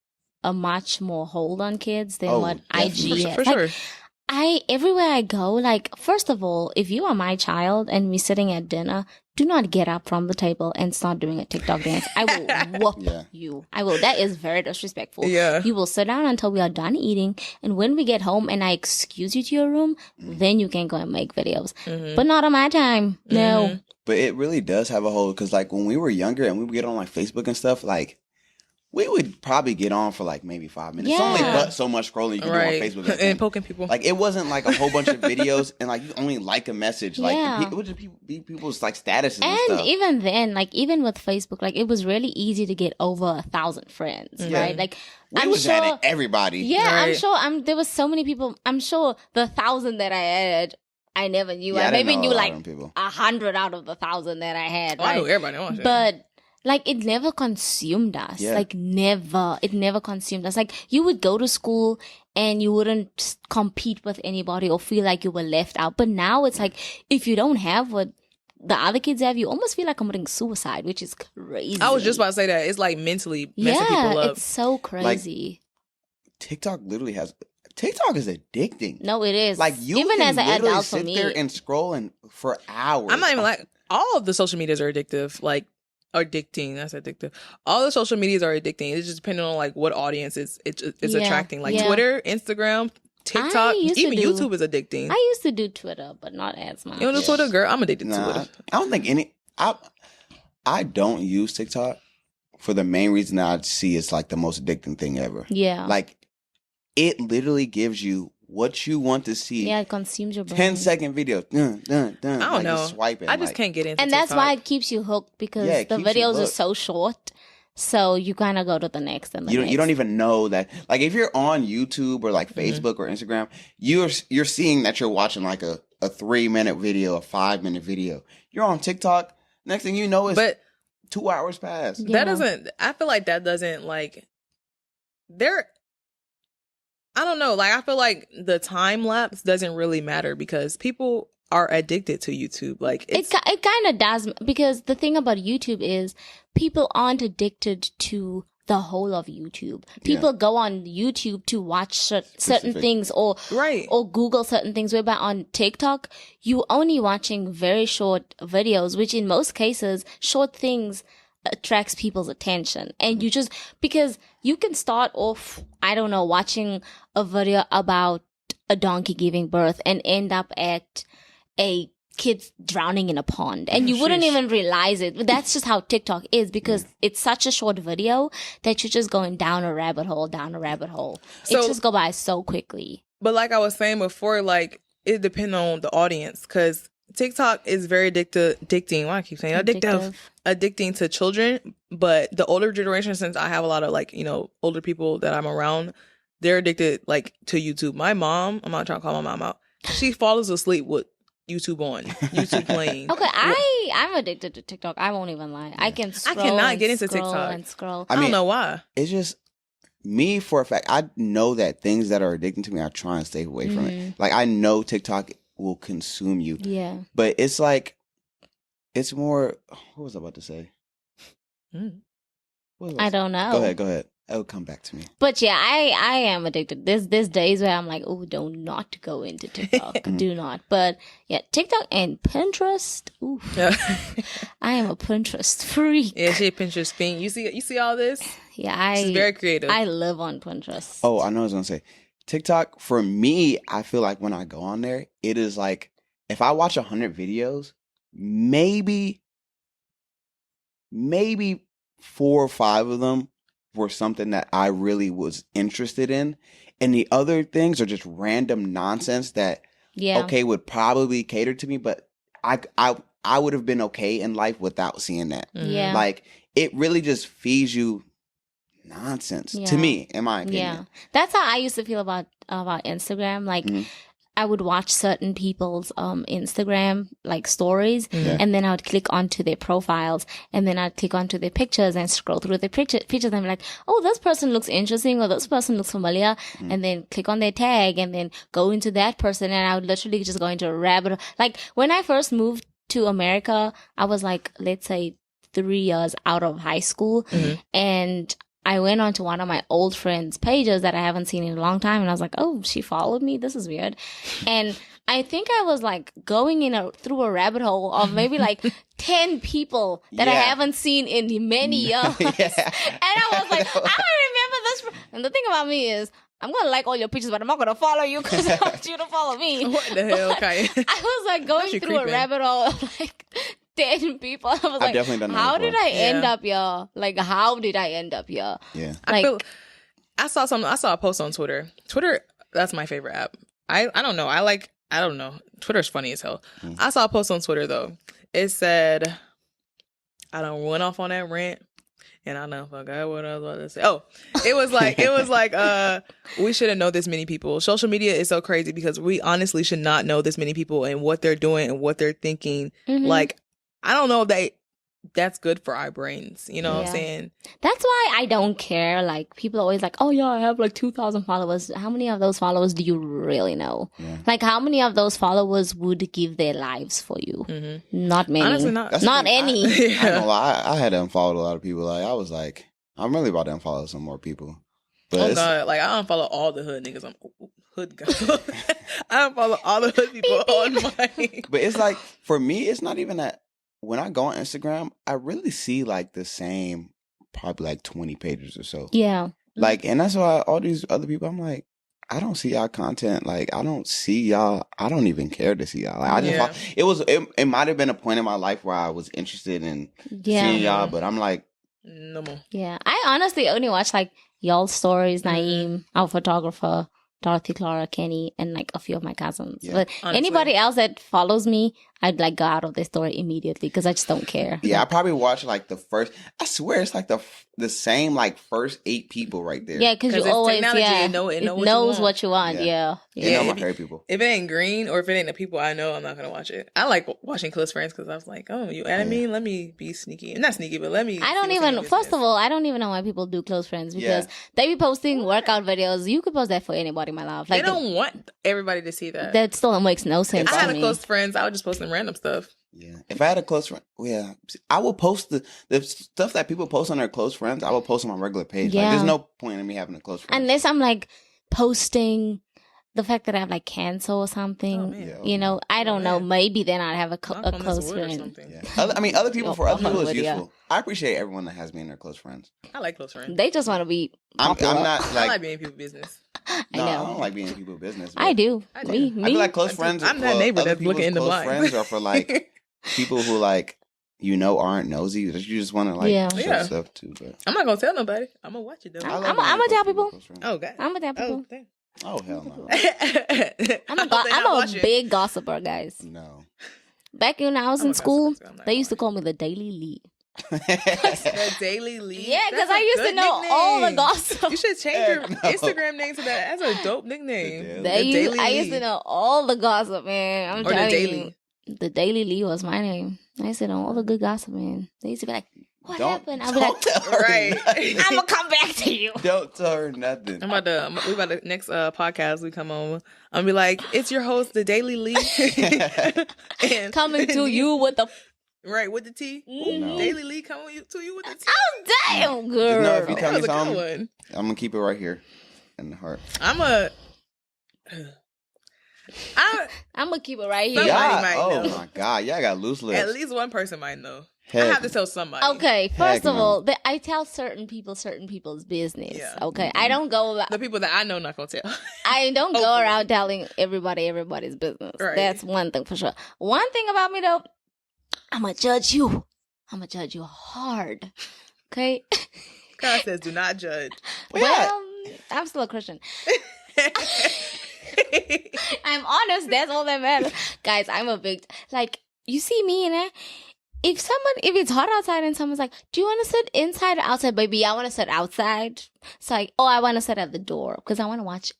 a much more hold on kids than Oh, what definitely. IG has. For Like, sure. everywhere I go, like, first of all, if you are my child and we're sitting at dinner, do not get up from the table and start doing a TikTok dance. I will whoop Yeah. you. I will. That is very disrespectful. Yeah. You will sit down until we are done eating. And when we get home and I excuse you to your room, then you can go and make videos. Mhm. But not on my time. No. Mhm. But it really does have a hold because like when we were younger and we would get on like Facebook and stuff, like we would probably get on for like maybe 5 minutes. It's Yeah. only but so much scrolling you can do on Facebook and poking people. Like it wasn't like a whole bunch of videos and like you only like a message. Like Yeah. it would just be people's like statuses and And stuff. even then, like even with Facebook, like it was really easy to get over 1,000 friends, right? Like we I'm was sure, adding everybody. yeah, I'm Right. sure. There was so many people. I'm sure the 1,000 that I added, I never knew. Yeah, I I didn't maybe know knew a lot like of them people. 100 out of the 1,000 that I had. Oh, I Right? knew everybody. Oh, shit. But like it never consumed us. Yeah. Like never. It never consumed us. Like you would go to school and you wouldn't compete with anybody or feel like you were left out. But now it's like if you don't have what the other kids have, you almost feel like committing suicide, which is crazy. I was just about to say that. It's like mentally messing yeah, people up. it's so crazy. TikTok is addicting. No, it is. Like you even can as an literally adult for sit me. there and scroll for hours. I'm not even like all of the social medias are addictive. Like addicting. That's addictive. All the social medias are addicting. It's just depending on like what audience it's Yeah, attracting. Like yeah. Twitter, Instagram, TikTok, used to even do- YouTube is addicting. I used to do Twitter, but not as much. You don't do Twitter, girl? I'm addicted to Nah, Twitter. I don't think any. I don't use TikTok for the main reason that I see it's like the most addicting thing ever. Yeah. Like it literally gives you what you want to see. Yeah, it consumes your brain. 10-second video. Dun, dun, dun, I don't like, know. just swiping. I just like, can't get into And that's TikTok. why it keeps you hooked because Yeah, it the keeps you videos are hooked. so short. So you kind of go to the next and the You next. don't even know that. Like if you're on YouTube or like Facebook or Instagram, you're seeing that you're watching like a 3-minute video, a 5-minute video. You're on TikTok. Next thing you know is But 2 hours pass. Yeah. that doesn't, I feel like that doesn't like, I don't know. Like, I feel like the time lapse doesn't really matter because people are addicted to YouTube. Like, It kind of does because the thing about YouTube is people aren't addicted to the whole of YouTube. People go on YouTube to watch certain Specific. things or right. or Google certain things. Whereby on TikTok, you only watching very short videos, which in most cases, short things attracts people's attention. And you just, because you can start off, I don't know, watching a video about a donkey giving birth and end up at a kid drowning in a pond and you wouldn't Sheesh. even realize it. But that's just how TikTok is because it's such a short video that you're just going down a rabbit hole. So- it just go by so quickly. But like I was saying before, like, it depends on the audience because TikTok is very addicting. Why I keep saying addicting to children. But the older generation, since I have a lot of like, you know, older people that I'm around, they're addicted like to YouTube. My mom, I'm not trying to call my mom out. She falls asleep with YouTube on, YouTube playing. Okay, I'm addicted to TikTok. I won't even lie. I can scroll cannot and get into scroll TikTok. and scroll. I don't know why. It's just me for a fact. I know that things that are addicting to me, I try and stay away from it. Like I know TikTok will consume you, Yeah. but it's like it's more. What was I about to say? What was I don't know. Go ahead. It'll come back to me. But yeah, I am addicted. There's days where I'm like, oh, do not go into TikTok. Do not. But yeah, TikTok and Pinterest. Ooh, I am a Pinterest freak. Yeah, she a Pinterest fiend. You see all this? Yeah, She's very creative. I live on Pinterest. Oh, I know what I was gonna say. TikTok for me, I feel like when I go on there, it is like if I watch 100 videos, maybe 4 or 5 of them were something that I really was interested in, and the other things are just random nonsense that Yeah. okay would probably cater to me, but I would have been okay in life without seeing that. Yeah. Like it really just feeds you nonsense Yeah. to me, in my opinion. Yeah. That's how I used to feel about Instagram. Like I would watch certain people's Instagram like stories and then I would click onto their profiles and then I'd click onto their pictures and scroll through their pictures and be like, oh, this person looks interesting or this person looks familiar and then click on their tag and then go into that person and I would literally just go into a rabbit hole. Like when I first moved to America, I was like, let's say 3 years out of high school and I went onto one of my old friends' pages that I haven't seen in a long time, and I was like, "Oh, she followed me. This is weird." And I think I was like going through a rabbit hole of maybe like 10 people that I Yeah. haven't seen in many years, and I was like, "I don't remember this." And the thing about me is, I'm gonna like all your pictures, but I'm not gonna follow you because I want you to follow me. What the hell, Kai? I was like going She through a creeping. rabbit hole of like 10 people. I was I've like, definitely done that how before. did I end up here? Like, how did I end up here? Yeah. Like, I saw a post on Twitter. Twitter, that's my favorite app. I don't know. I don't know. Twitter's funny as hell. I saw a post on Twitter though. It said, I don't went off on that rant. And I know forgot what I was about to say. Oh, it was like, we shouldn't know this many people. Social media is so crazy because we honestly should not know this many people and what they're doing and what they're thinking. Like, I don't know if that's good for our brains. You know what I'm saying? That's why I don't care. Like, people are always like, oh yeah, I have like 2,000 followers. How many of those followers do you really know? Yeah. Like, how many of those followers would give their lives for you? Not many. Honestly, not any. I don't know. I had unfollowed a lot of people. Like, I was like, I'm really about to unfollow some more people. But God, like, I unfollow all the hood niggas. I'm hood guy. I unfollow all the hood people on my. But it's like, for me, it's not even that. When I go on Instagram, I really see like the same, probably like 20 pages or so. Yeah. Like, and that's why all these other people, I'm like, I don't see y'all content. Like, I don't see y'all. I don't even care to see y'all. Like, I just, it might have been a point in my life where I was interested in seeing y'all, but I'm like, no more. Yeah. I honestly only watch like y'all's stories, Naeem, our photographer, Dorothy, Clara, Kenny, and like a few of my cousins. Yeah. But anybody else that follows me, I'd like go out of their story immediately because I just don't care. Yeah, I probably watch like the first. I swear it's like the same like first 8 people right there. Yeah, because you always it knows what you want. Yeah, It know my hair people. If it ain't green or if it ain't the people I know, I'm not gonna watch it. I like watching close friends because I was like, oh, you added me? Let me be sneaky. Not sneaky, but let me. I don't even. First of all, I don't even know why people do close friends because they be posting workout videos. You could post that for anybody in my life. Like, they don't want everybody to see that. That still makes no sense. If I had close friends, I would just post them random stuff. Yeah. If I had a close friend, I will post the stuff that people post on their close friends. I will post on my regular page. Yeah. Like, there's no point in me having a close friend. Unless I'm like posting the fact that I have like cancer or something. You know, I don't know. Maybe then I'd have a close friend. Yeah. I mean, other people, for other people, it's useful. I appreciate everyone that has me in their close friends. I like close friends. They just want to be I'm not like... I like being in people's business. I don't like being in people's business. I do. Me. I feel like close friends. I'm that neighbor that's looking in the blind. Friends are for like people who like aren't nosy. You just want to like show stuff too. But I'm not gonna tell nobody. I'm gonna watch it though. I'm gonna tell people. Oh God. I'm gonna tell people. Oh hell no. I'm a big gossiper, guys. No. Back when I was in school, they used to call me the Daily Lee. The Daily Lee. Yeah, because I used to know all the gossip. You should change your Instagram name to that. That's a dope nickname. I used to know all the gossip, man. I'm telling you. The Daily Lee was my name. I used to know all the good gossip, man. They used to be like, what happened? I'll be like, right. I'm gonna come back to you. Don't tell her nothing. We about to next podcast we come on. I'm be like, it's your host, the Daily Lee, and coming to you with the with the T. No. Daily Lee coming to you with the T. Oh damn, girl! No, if you tell me something, I'm gonna keep it right here in the heart. I'm gonna keep it right here. Oh my God, y'all got loose lips. At least one person might know. I have to tell somebody. Okay, first of all, I tell certain people's business. Yeah. Okay, I don't go about the people that I know. Not gonna tell. I don't go around telling everybody's business. Right. That's one thing for sure. One thing about me though, I'm gonna judge you. I'm gonna judge you hard. Okay. God says, "Do not judge." Well, I'm still a Christian. I'm honest. That's all that matters, guys. I'm a big you see me in it. If it's hot outside and someone's like, do you want to sit inside or outside? Baby, I want to sit outside. It's like, oh, I want to sit at the door because I want to watch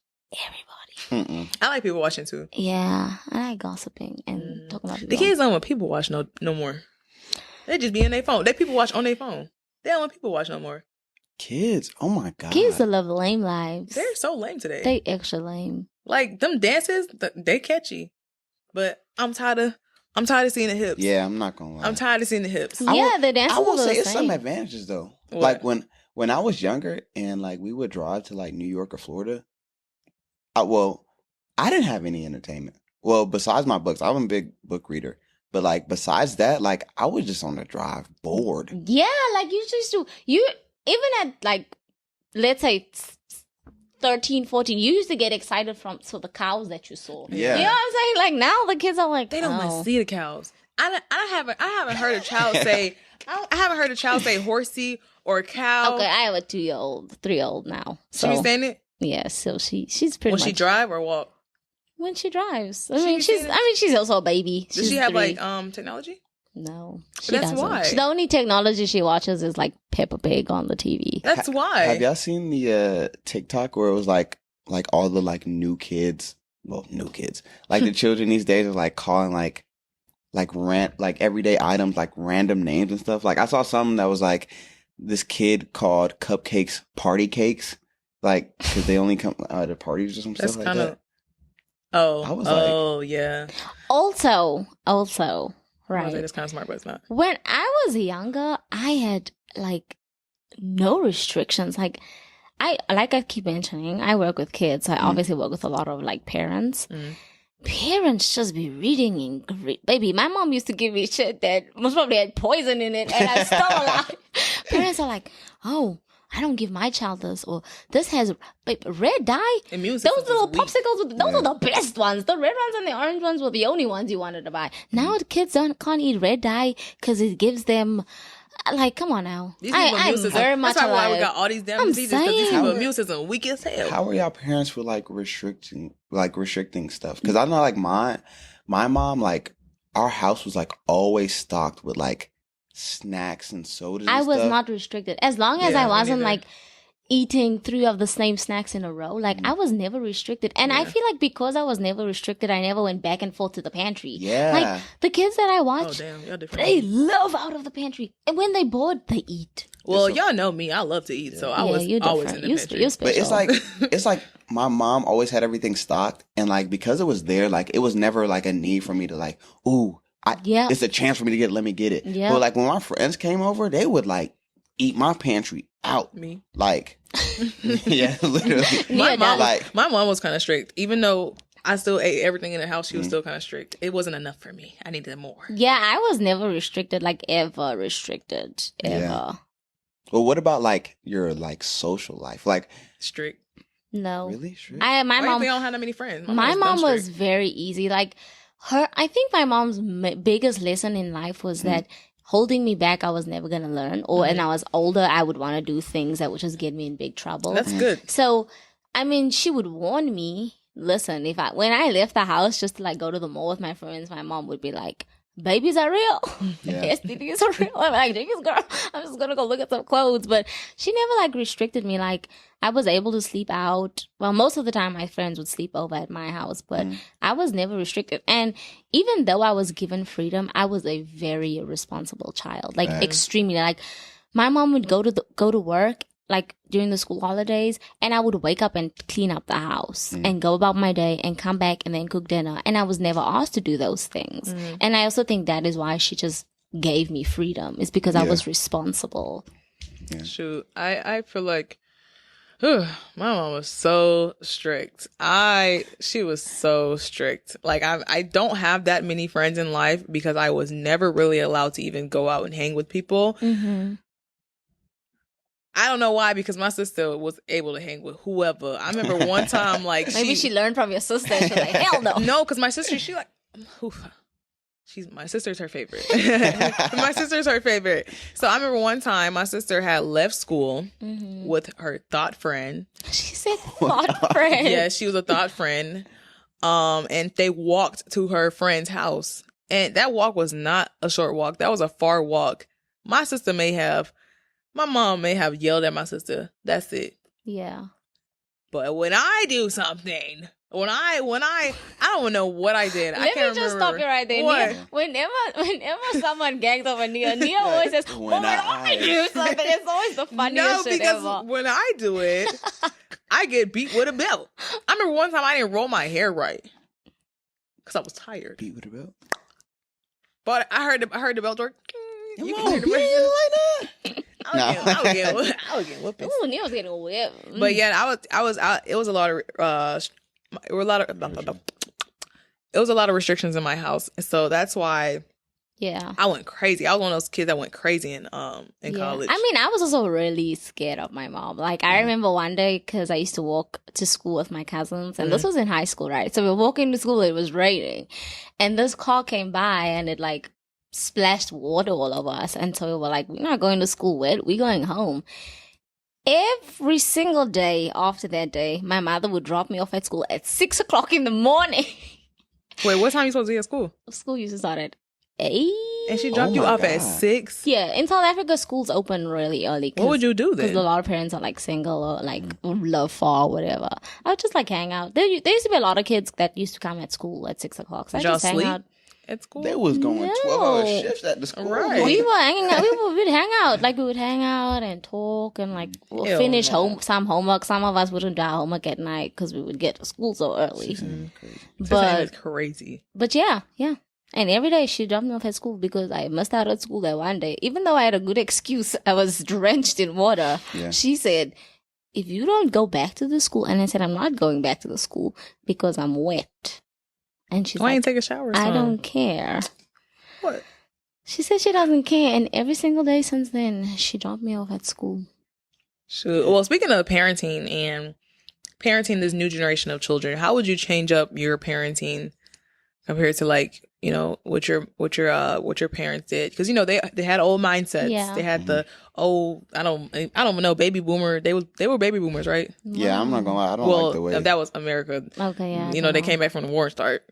everybody. I like people watching too. Yeah, I like gossiping and talking about people. The kids don't want people watch no more. They just be in their phone. They people watch on their phone. They don't want people watch no more. Kids, oh my God. Kids that love lame lives. They're so lame today. They extra lame. Like them dances, they catchy. But I'm tired of seeing the hips. Yeah, I'm not gonna lie. I'm tired of seeing the hips. The dances. I will say it's some advantages though. What? Like when I was younger and like we would drive to like New York or Florida. I didn't have any entertainment. Well, besides my books, I'm a big book reader. But like besides that, like I was just on the drive bored. Yeah, like you just do. You even at like let's say 13, 14, you used to get excited for the cows that you saw. Yeah. You know what I'm saying? Like now the kids are like, they don't want to see the cows. I haven't heard a child say. I haven't heard a child say horsey or cow. Okay, I have a 3-year-old now. So. She be saying it. Yeah, so she's pretty. When she drive or walk? When she drives. I mean, she's also a baby. Does she have 3. Technology? No, that's why. The only technology she watches is like Peppa Pig on the TV. That's why. Have y'all seen the TikTok where it was like all the like new kids, like the children these days are like calling like everyday items like random names and stuff. Like I saw something that was like this kid called cupcakes party cakes, like because they only come at parties or some stuff like that. Yeah. Also, right. It's kind of smart, but it's not. When I was younger, I had like no restrictions. Like I keep mentioning, I work with kids. I obviously work with a lot of like parents. Parents just be reading in great. Baby, my mom used to give me shit that most probably had poison in it, and I still alive. Parents are like, oh, I don't give my child this, or this has red dye. Those little popsicles, those are the best ones. The red ones and the orange ones were the only ones you wanted to buy. Now the kids can't eat red dye because it gives them. Like, come on now. I'm very much That's why alive. we got all these damn diseases, because these people immune system weak as hell. How are y'all parents for like restricting stuff? Because I know like my mom, like our house was like always stocked with like snacks and sodas and I was stuff. not restricted. As long as I wasn't like eating 3 of the same snacks in a row, like I was never restricted. And I feel like because I was never restricted, I never went back and forth to the pantry. Yeah. Like the kids that I watch, they love out of the pantry. And when they bored, they eat. Well, y'all know me. I love to eat, so I was always in the pantry. You're special. But it's like my mom always had everything stocked, and like because it was there, like it was never like a need for me to like, ooh, it's a chance for me to get it, let me get it. Yeah. But like when my friends came over, they would like eat my pantry out. Me. Like yeah, literally. My mom was kind of strict. Even though I still ate everything in the house, she was still kind of strict. It wasn't enough for me. I needed more. Yeah, I was never restricted, like ever restricted. Ever. Yeah. Well, what about like your like social life? Like strict. No. Really? Strict? My mom don't have that many friends. My mom was very easy. Like I think my mom's biggest lesson in life was that holding me back, I was never going to learn. Or when I was older, I would want to do things that would just get me in big trouble. That's good. So, I mean, she would warn me, listen, when I left the house just to like go to the mall with my friends, my mom would be like, babies are real. Yeah. STDs are real. I'm like, Jesus, girl, I'm just going to go look at some clothes. But she never like restricted me. Like I was able to sleep out. Well, most of the time my friends would sleep over at my house, but I was never restricted. And even though I was given freedom, I was a very irresponsible child, like extremely. Like my mom would go to work like during the school holidays, and I would wake up and clean up the house and go about my day and come back and then cook dinner. And I was never asked to do those things. And I also think that is why she just gave me freedom, is because I was responsible. Yeah. Shoot, I feel like my mom was so strict. She was so strict. Like I don't have that many friends in life because I was never really allowed to even go out and hang with people. I don't know why, because my sister was able to hang with whoever. I remember one time, like maybe she learned from your sister. She's like, hell no. No, because my sister, my sister's her favorite. My sister's her favorite. So I remember one time my sister had left school with her thought friend. She said thought friend. Yeah, she was a thought friend. And they walked to her friend's house. And that walk was not a short walk. That was a far walk. My mom may have yelled at my sister. That's it. Yeah. But when I do something, when I don't know what I did. Let me just stop you right there. What? Nia, whenever someone gangs over Nia always says, when I do something, it's always the funniest shit ever. No, because when I do it, I get beat with a belt. I remember one time I didn't roll my hair right because I was tired. Beat with a belt? But I heard the belt work. You can hear the belt like that? I was getting whooped. Ooh, Nia was getting whipped. But yeah, it was a lot of restrictions in my house, so that's why. Yeah, I went crazy. I was one of those kids that went crazy in college. I mean, I was also really scared of my mom. Like, I remember one day, because I used to walk to school with my cousins, and this was in high school, right? So we were walking to school, it was raining, and this car came by, and it like splashed water all over us. And so we were like, we're not going to school wet. We're going home. Every single day after that day, my mother would drop me off at school at 6 o'clock in the morning. Wait, what time are you supposed to be at school? School used to start at 8. And she dropped you off at 6? Yeah, in South Africa, schools open really early. What would you do then? Because a lot of parents are like single or like love far or whatever. I would just like hang out. There used to be a lot of kids that used to come at school at 6 o'clock. So I just hang out. At school? They was going 12-hour shifts at the school. Right. We were hanging out. We'd hang out. Like, we would hang out and talk and, like, finish some homework. Some of us wouldn't do our homework at night because we would get to school so early. But crazy. But yeah. And every day she dropped me off at school because I missed out at school that one day. Even though I had a good excuse, I was drenched in water. Yeah. She said, if you don't go back to the school, and I said, I'm not going back to the school because I'm wet. And she's Why ain't take a shower? I don't care. What? She said she doesn't care, and every single day since then, she dropped me off at school. Sure. Well, speaking of parenting and parenting this new generation of children, how would you change up your parenting compared to like, you know, what your parents did? Because you know they had old mindsets. Yeah. They had the old I don't know, baby boomer. They were baby boomers, right? Yeah, I'm not gonna lie. I don't like the way that was America. Okay, yeah. You know, they came back from the war start.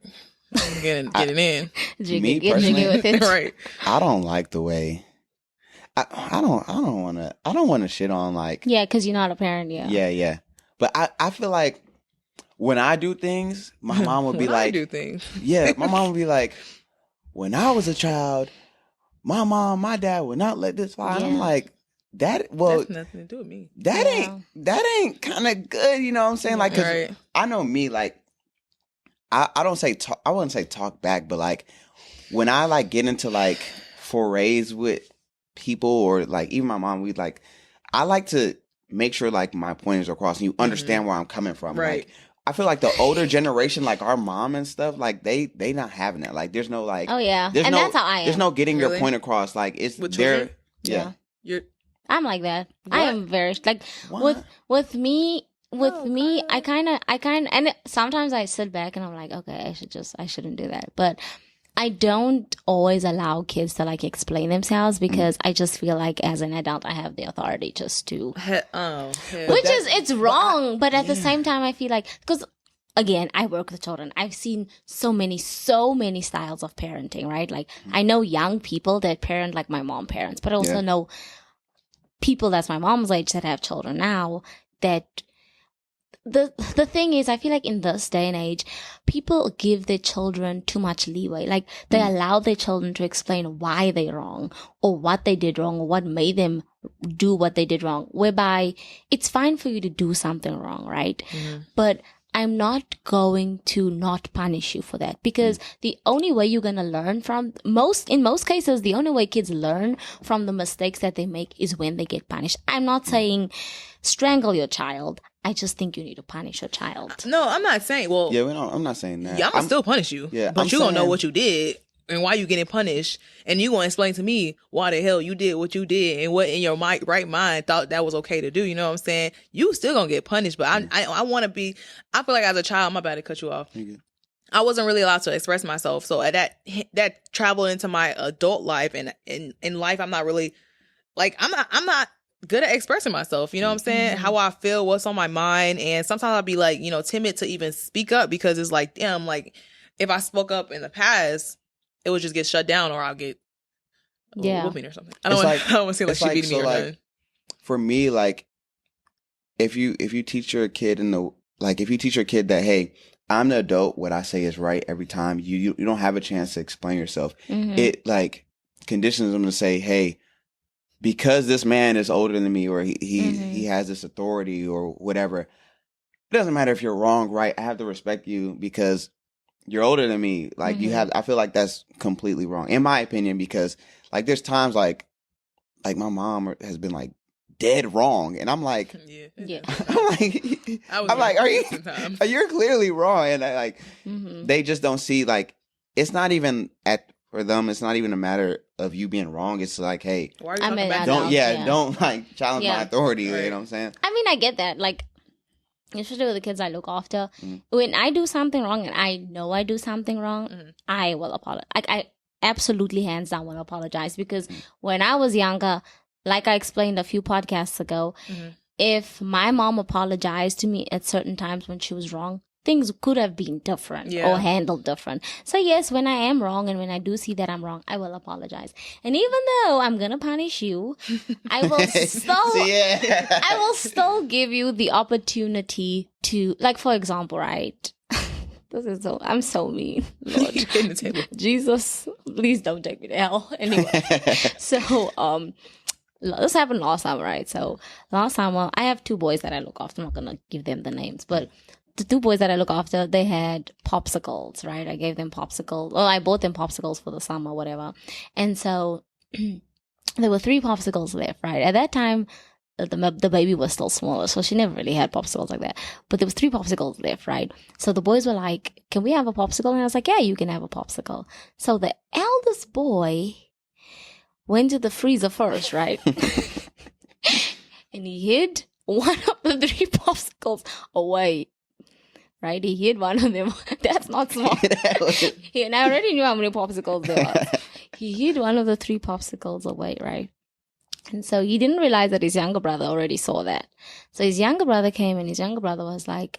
Getting in. Me personally, with it. Right. I don't like the way. I don't want to shit on like. Yeah, because you're not a parent. Yeah. But I feel like when I do things, my mom would be like, I do things. Yeah, my mom would be like, when I was a child, my dad would not let this fly. Yeah. And I'm like, that's nothing to do with me. That ain't kind of good. You know what I'm saying? Like, 'cause I know me, like, I wouldn't say talk back, but like when I like get into like forays with people or like even my mom, I like to make sure like my pointers are across and you understand where I'm coming from. Right. Like, I feel like the older generation, like our mom and stuff, like they not having that. Like there's no like, oh yeah, and that's how I am. There's no getting your point across. Like it's there. Yeah. I'm like that. What? I am very like with me. I kind of, and sometimes I sit back and I'm like, okay, I shouldn't do that. But I don't always allow kids to like explain themselves because I just feel like as an adult, I have the authority just to, it's wrong. But at the same time, I feel like, because again, I work with children. I've seen so many styles of parenting, right? Like I know young people that parent like my mom parents, but I also know people that's my mom's age that have children now that the thing is, I feel like in this day and age, people give their children too much leeway. Like they allow their children to explain why they're wrong or what they did wrong or what made them do what they did wrong. Whereby it's fine for you to do something wrong, right? Mm-hmm. But I'm not going to not punish you for that because the only way you're going to learn in most cases, the only way kids learn from the mistakes that they make is when they get punished. I'm not saying strangle your child. I just think you need to punish your child. No, I'm not saying, I'm not saying that. Yeah, I'm going to still punish you. Yeah, but you don't know what you did and why you getting punished. And you going to explain to me why the hell you did what you did and what in your right mind thought that was okay to do. You know what I'm saying? You still going to get punished. But I want to be, I feel like as a child, I'm about to cut you off. I wasn't really allowed to express myself. So that traveled into my adult life and in life, I'm not really, like, I'm not good at expressing myself, you know what I'm saying? How I feel, what's on my mind. And sometimes I'll be like, you know, timid to even speak up because it's like, damn, like if I spoke up in the past, it would just get shut down or I'll get a whooping or something. I don't want to seem like she beating me or nothing. For me, like if you teach your kid that, hey, I'm the adult, what I say is right every time, you don't have a chance to explain yourself. It like conditions them to say, hey, because this man is older than me or he has this authority or whatever, it doesn't matter if you're wrong, right? I have to respect you because you're older than me. Like I feel like that's completely wrong in my opinion because like there's times like my mom has been like dead wrong and I'm like, I'm like, you're clearly wrong. And they just don't see like, it's not even for them, it's not even a matter of you being wrong. It's like, hey, why are you talking back? Don't like challenge my authority. Right. You know what I'm saying? I mean, I get that. Like, especially with the kids I look after, when I do something wrong and I know I do something wrong, I will apologize. Like absolutely hands down will apologize, because when I was younger, like I explained a few podcasts ago, if my mom apologized to me at certain times when she was wrong, things could have been different or handled different. So yes, when I am wrong and when I do see that I'm wrong, I will apologize. And even though I'm going to punish you, I will still give you the opportunity to, like, for example, right? I'm so mean. Lord. Jesus, please don't take me to hell. Anyway, so, this happened last summer, right? So last summer, I have 2 boys that I look after. I'm not going to give them the names, but the 2 boys that I look after, they had popsicles, right? I gave them popsicles. Well, I bought them popsicles for the summer, whatever. And so there were 3 popsicles left, right? At that time, the baby was still smaller, so she never really had popsicles like that. But there was 3 popsicles left, right? So the boys were like, can we have a popsicle? And I was like, yeah, you can have a popsicle. So the eldest boy went to the freezer first, right? And he hid one of the 3 popsicles away. Right? He hid one of them. That's not smart. And I already knew how many popsicles there was. He hid one of the 3 popsicles away, right? And so he didn't realize that his younger brother already saw that. So his younger brother came, and his younger brother was like,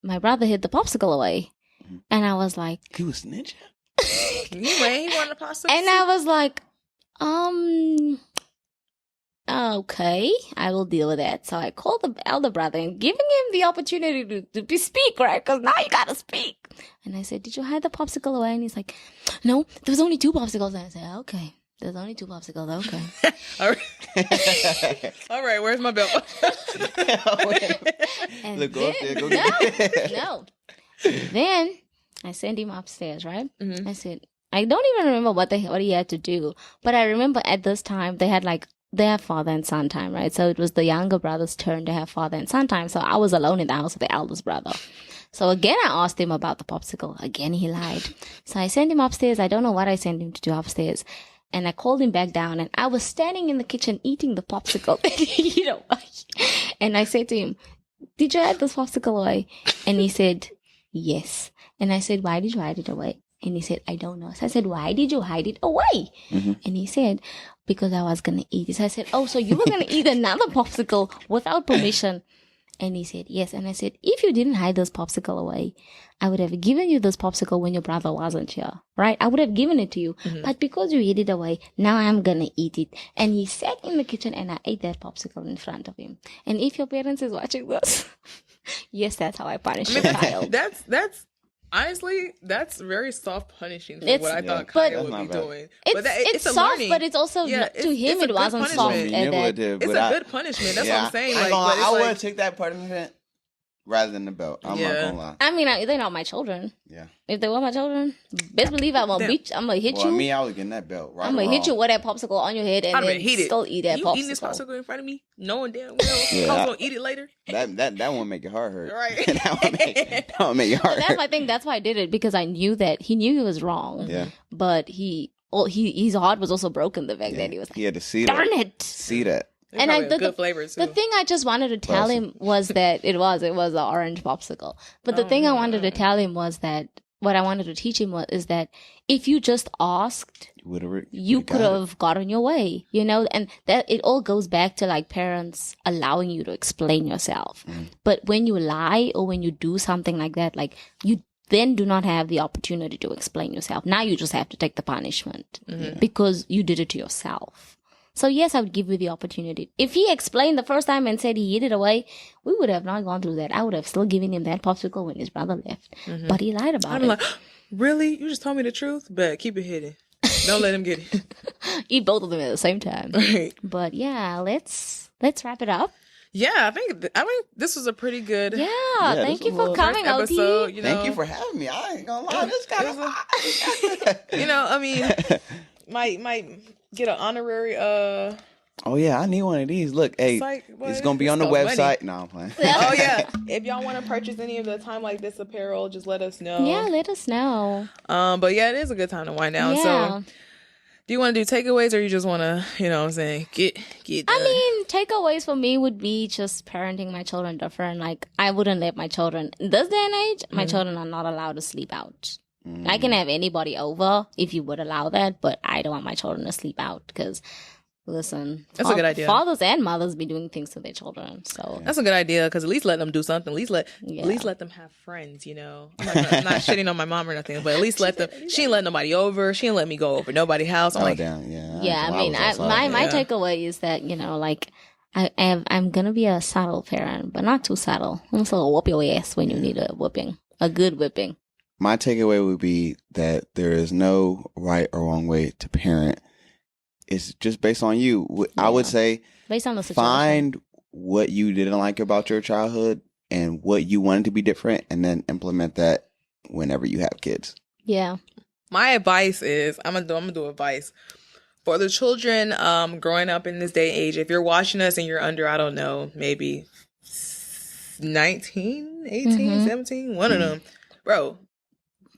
my brother hid the popsicle away. And I was like, he was ninja? Anyway, he wanted a popsicle. And I was like, okay, I will deal with that. So I called the elder brother and giving him the opportunity to speak, right? Because now you gotta speak. And I said, did you hide the popsicle away? And he's like, no, there was only 2 popsicles. And I said, okay, there's only 2 popsicles. Okay. All right. All right, where's my belt? And look, go up there, go get it. No. Then I sent him upstairs, right? I said, I don't even remember what he had to do. But I remember at this time, they have father and son time, right? So it was the younger brother's turn to have father and son time. So I was alone in the house with the eldest brother. So again, I asked him about the popsicle. Again, he lied. So I sent him upstairs. I don't know what I sent him to do upstairs. And I called him back down, and I was standing in the kitchen eating the popsicle. And I said to him, did you hide this popsicle away? And he said, yes. And I said, why did you hide it away? And he said, I don't know. So I said, why did you hide it away? And he said, because I was going to eat it. So I said, oh, so you were going to eat another popsicle without permission? And he said, yes. And I said, if you didn't hide this popsicle away, I would have given you this popsicle when your brother wasn't here, right? I would have given it to you. But because you hid it away, now I'm going to eat it. And he sat in the kitchen, and I ate that popsicle in front of him. And if your parents is watching this, yes, that's how I punish your child. That's honestly, that's very soft punishing for what I thought Kyle would be doing. It's soft, learning. But it's also to him it wasn't soft. It's a good punishment. That's what I'm saying. I would have took that punishment rather than the belt. I'm not gonna lie. I mean, they're not my children. Yeah. If they were my children, best believe I'm gonna beat. I'm gonna hit you. Me, I was getting that belt. Right, I'm gonna hit you with that popsicle on your head, and then still eat that popsicle. You eating this popsicle in front of me, knowing damn well I was gonna eat it later. That one make your heart hurt. Right. that one make your heart hurt. That's my thing. That's why I did it, because I knew that he was wrong. Yeah. But his heart was also broken. The fact that he was like, he had to see that. Darn it. See that. And good flavors too. The thing I just wanted to tell him was that it was an orange popsicle. But the thing I wanted to tell him was that what I wanted to teach him is that if you just asked, you could have gotten your way, and that it all goes back to like parents allowing you to explain yourself. But when you lie or when you do something like that, like you then do not have the opportunity to explain yourself. Now you just have to take the punishment because you did it to yourself. So yes, I would give you the opportunity. If he explained the first time and said he hid it away, we would have not gone through that. I would have still given him that popsicle when his brother left. But he lied about it. I'm like, really? You just told me the truth? But keep it hidden. Don't let him get it. Eat both of them at the same time. Right. But yeah, let's wrap it up. Yeah, I think this was a pretty good. Yeah, thank you for coming, episode. Thank you for having me. I ain't gonna lie, this kind of. Might get an honorary. Oh yeah, I need one of these. Look, hey, it's gonna be on the website. No, I'm playing. Oh yeah, if y'all want to purchase any of the Time Like This apparel, just let us know. Yeah, let us know. But yeah, it is a good time to wind down. Yeah. So, do you want to do takeaways, or you just want to, what I'm saying, get done? I mean, takeaways for me would be just parenting my children different. Like, I wouldn't let my children in this day and age. My children are not allowed to sleep out. I can have anybody over if you would allow that, but I don't want my children to sleep out because, listen, that's a good idea. Fathers and mothers be doing things to their children, so that's a good idea because at least let them do something. At least let them have friends. You know, I'm not shitting on my mom or nothing, but at least let them. She ain't let nobody over. She ain't let me go over nobody's house. I'm like, damn, yeah. Yeah, I mean, my takeaway is that, you know, like I'm gonna be a subtle parent, but not too subtle. I'm just gonna whoop your ass when you need a whipping, a good whipping. My takeaway would be that there is no right or wrong way to parent. It's just based on you. Yeah. I would say based on the situation. Find what you didn't like about your childhood and what you wanted to be different, and then implement that whenever you have kids. Yeah. My advice is I'm gonna do advice for the children growing up in this day and age. If you're watching us and you're under, I don't know, maybe 19, 18, 17, one of them, bro.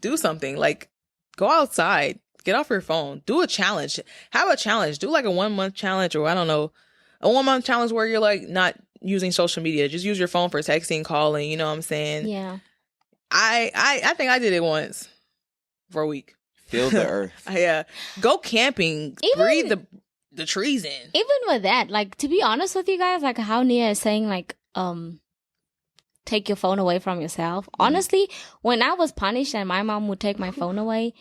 Do something, like go outside, get off your phone, do a challenge, have a challenge, do like a 1 month challenge, or I don't know, a 1 month challenge where you're like not using social media, just use your phone for texting, calling, you know what I'm saying? Yeah. I think I did it once for a week. Feel the earth. Yeah. Go camping, breathe the trees in. Even with that, like, to be honest with you guys, like how Nia is saying, like, take your phone away from yourself. Honestly, when I was punished and my mom would take my phone away,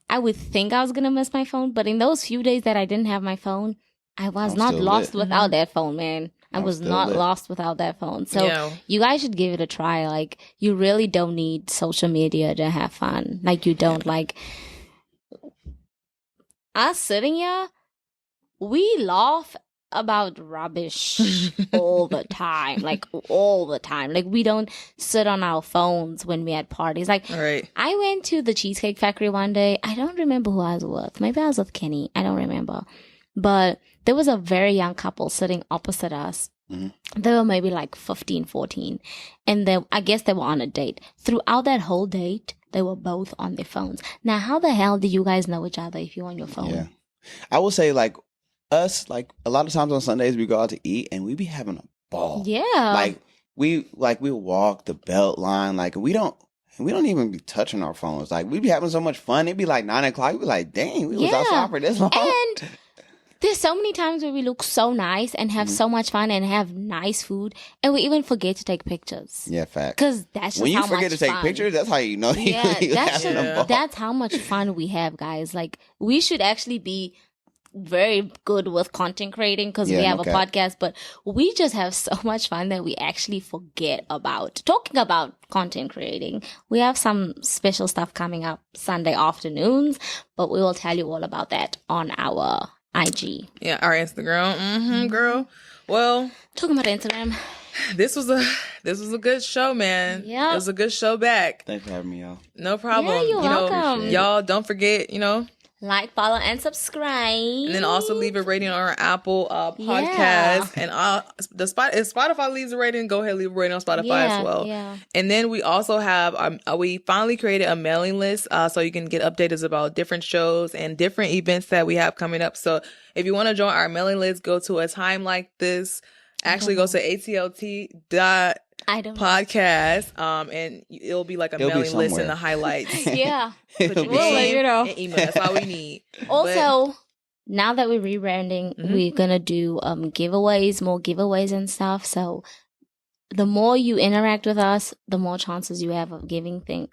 I would think I was going to miss my phone. But in those few days that I didn't have my phone, I was not lost without that phone, man. I was not lost without that phone. So you guys should give it a try. Like, you really don't need social media to have fun. Like, you don't. Like, us sitting here, we laugh about rubbish all the time, like all the time. Like, we don't sit on our phones when we had parties. Like, I went to the Cheesecake Factory one day. I don't remember who I was with. Maybe I was with Kenny. I don't remember. But there was a very young couple sitting opposite us. They were maybe like 15, 14. And I guess they were on a date. Throughout that whole date, they were both on their phones. Now, how the hell do you guys know each other if you're on your phone? Yeah. I will say, like, us, like, a lot of times on Sundays we go out to eat and we be having a ball. Yeah. Like we walk the belt line. Like, we don't even be touching our phones. Like, we be having so much fun. It'd be like 9 o'clock. We'd be like, dang, we was outside for this long. And there's so many times where we look so nice and have so much fun and have nice food, and we even forget to take pictures. Yeah, fact. Because that's just when you how forget much to take fun. pictures, that's how you know. That's how much fun we have, guys. Like, we should actually be very good with content creating because we have a podcast, but we just have so much fun that we actually forget about talking about content creating. We have some special stuff coming up Sunday afternoons, but we will tell you all about that on our IG. Yeah, our Instagram. Girl. Well, talking about Instagram. This was a good show, man. Yeah. It was a good show back. Thanks for having me, y'all. No problem. Yeah, you're welcome. Y'all don't forget, like, follow, and subscribe. And then also leave a rating on our Apple podcast. And if Spotify leaves a rating, go ahead and leave a rating on Spotify as well. Yeah. And then we also have, we finally created a mailing list so you can get updates about different shows and different events that we have coming up. So if you want to join our mailing list, go to a time like this. Actually, go to ATLT.podcast, and it'll be like a mailing list in the highlights. Yeah. Put your name and email. That's all we need. Also, now that we're rebranding, we're going to do giveaways, more giveaways and stuff. So the more you interact with us, the more chances you have of getting things.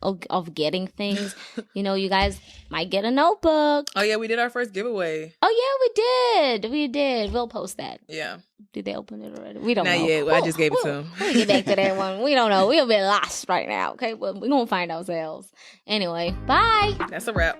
You guys might get a notebook. Oh yeah, we did our first giveaway. Oh yeah, we did. We'll post that. Yeah. Did they open it already? We don't know. Not yet. I just gave it to them. We'll get back to that one. We don't know. We're a bit lost right now. Okay, well, we're gonna find ourselves. Anyway, bye. That's a wrap.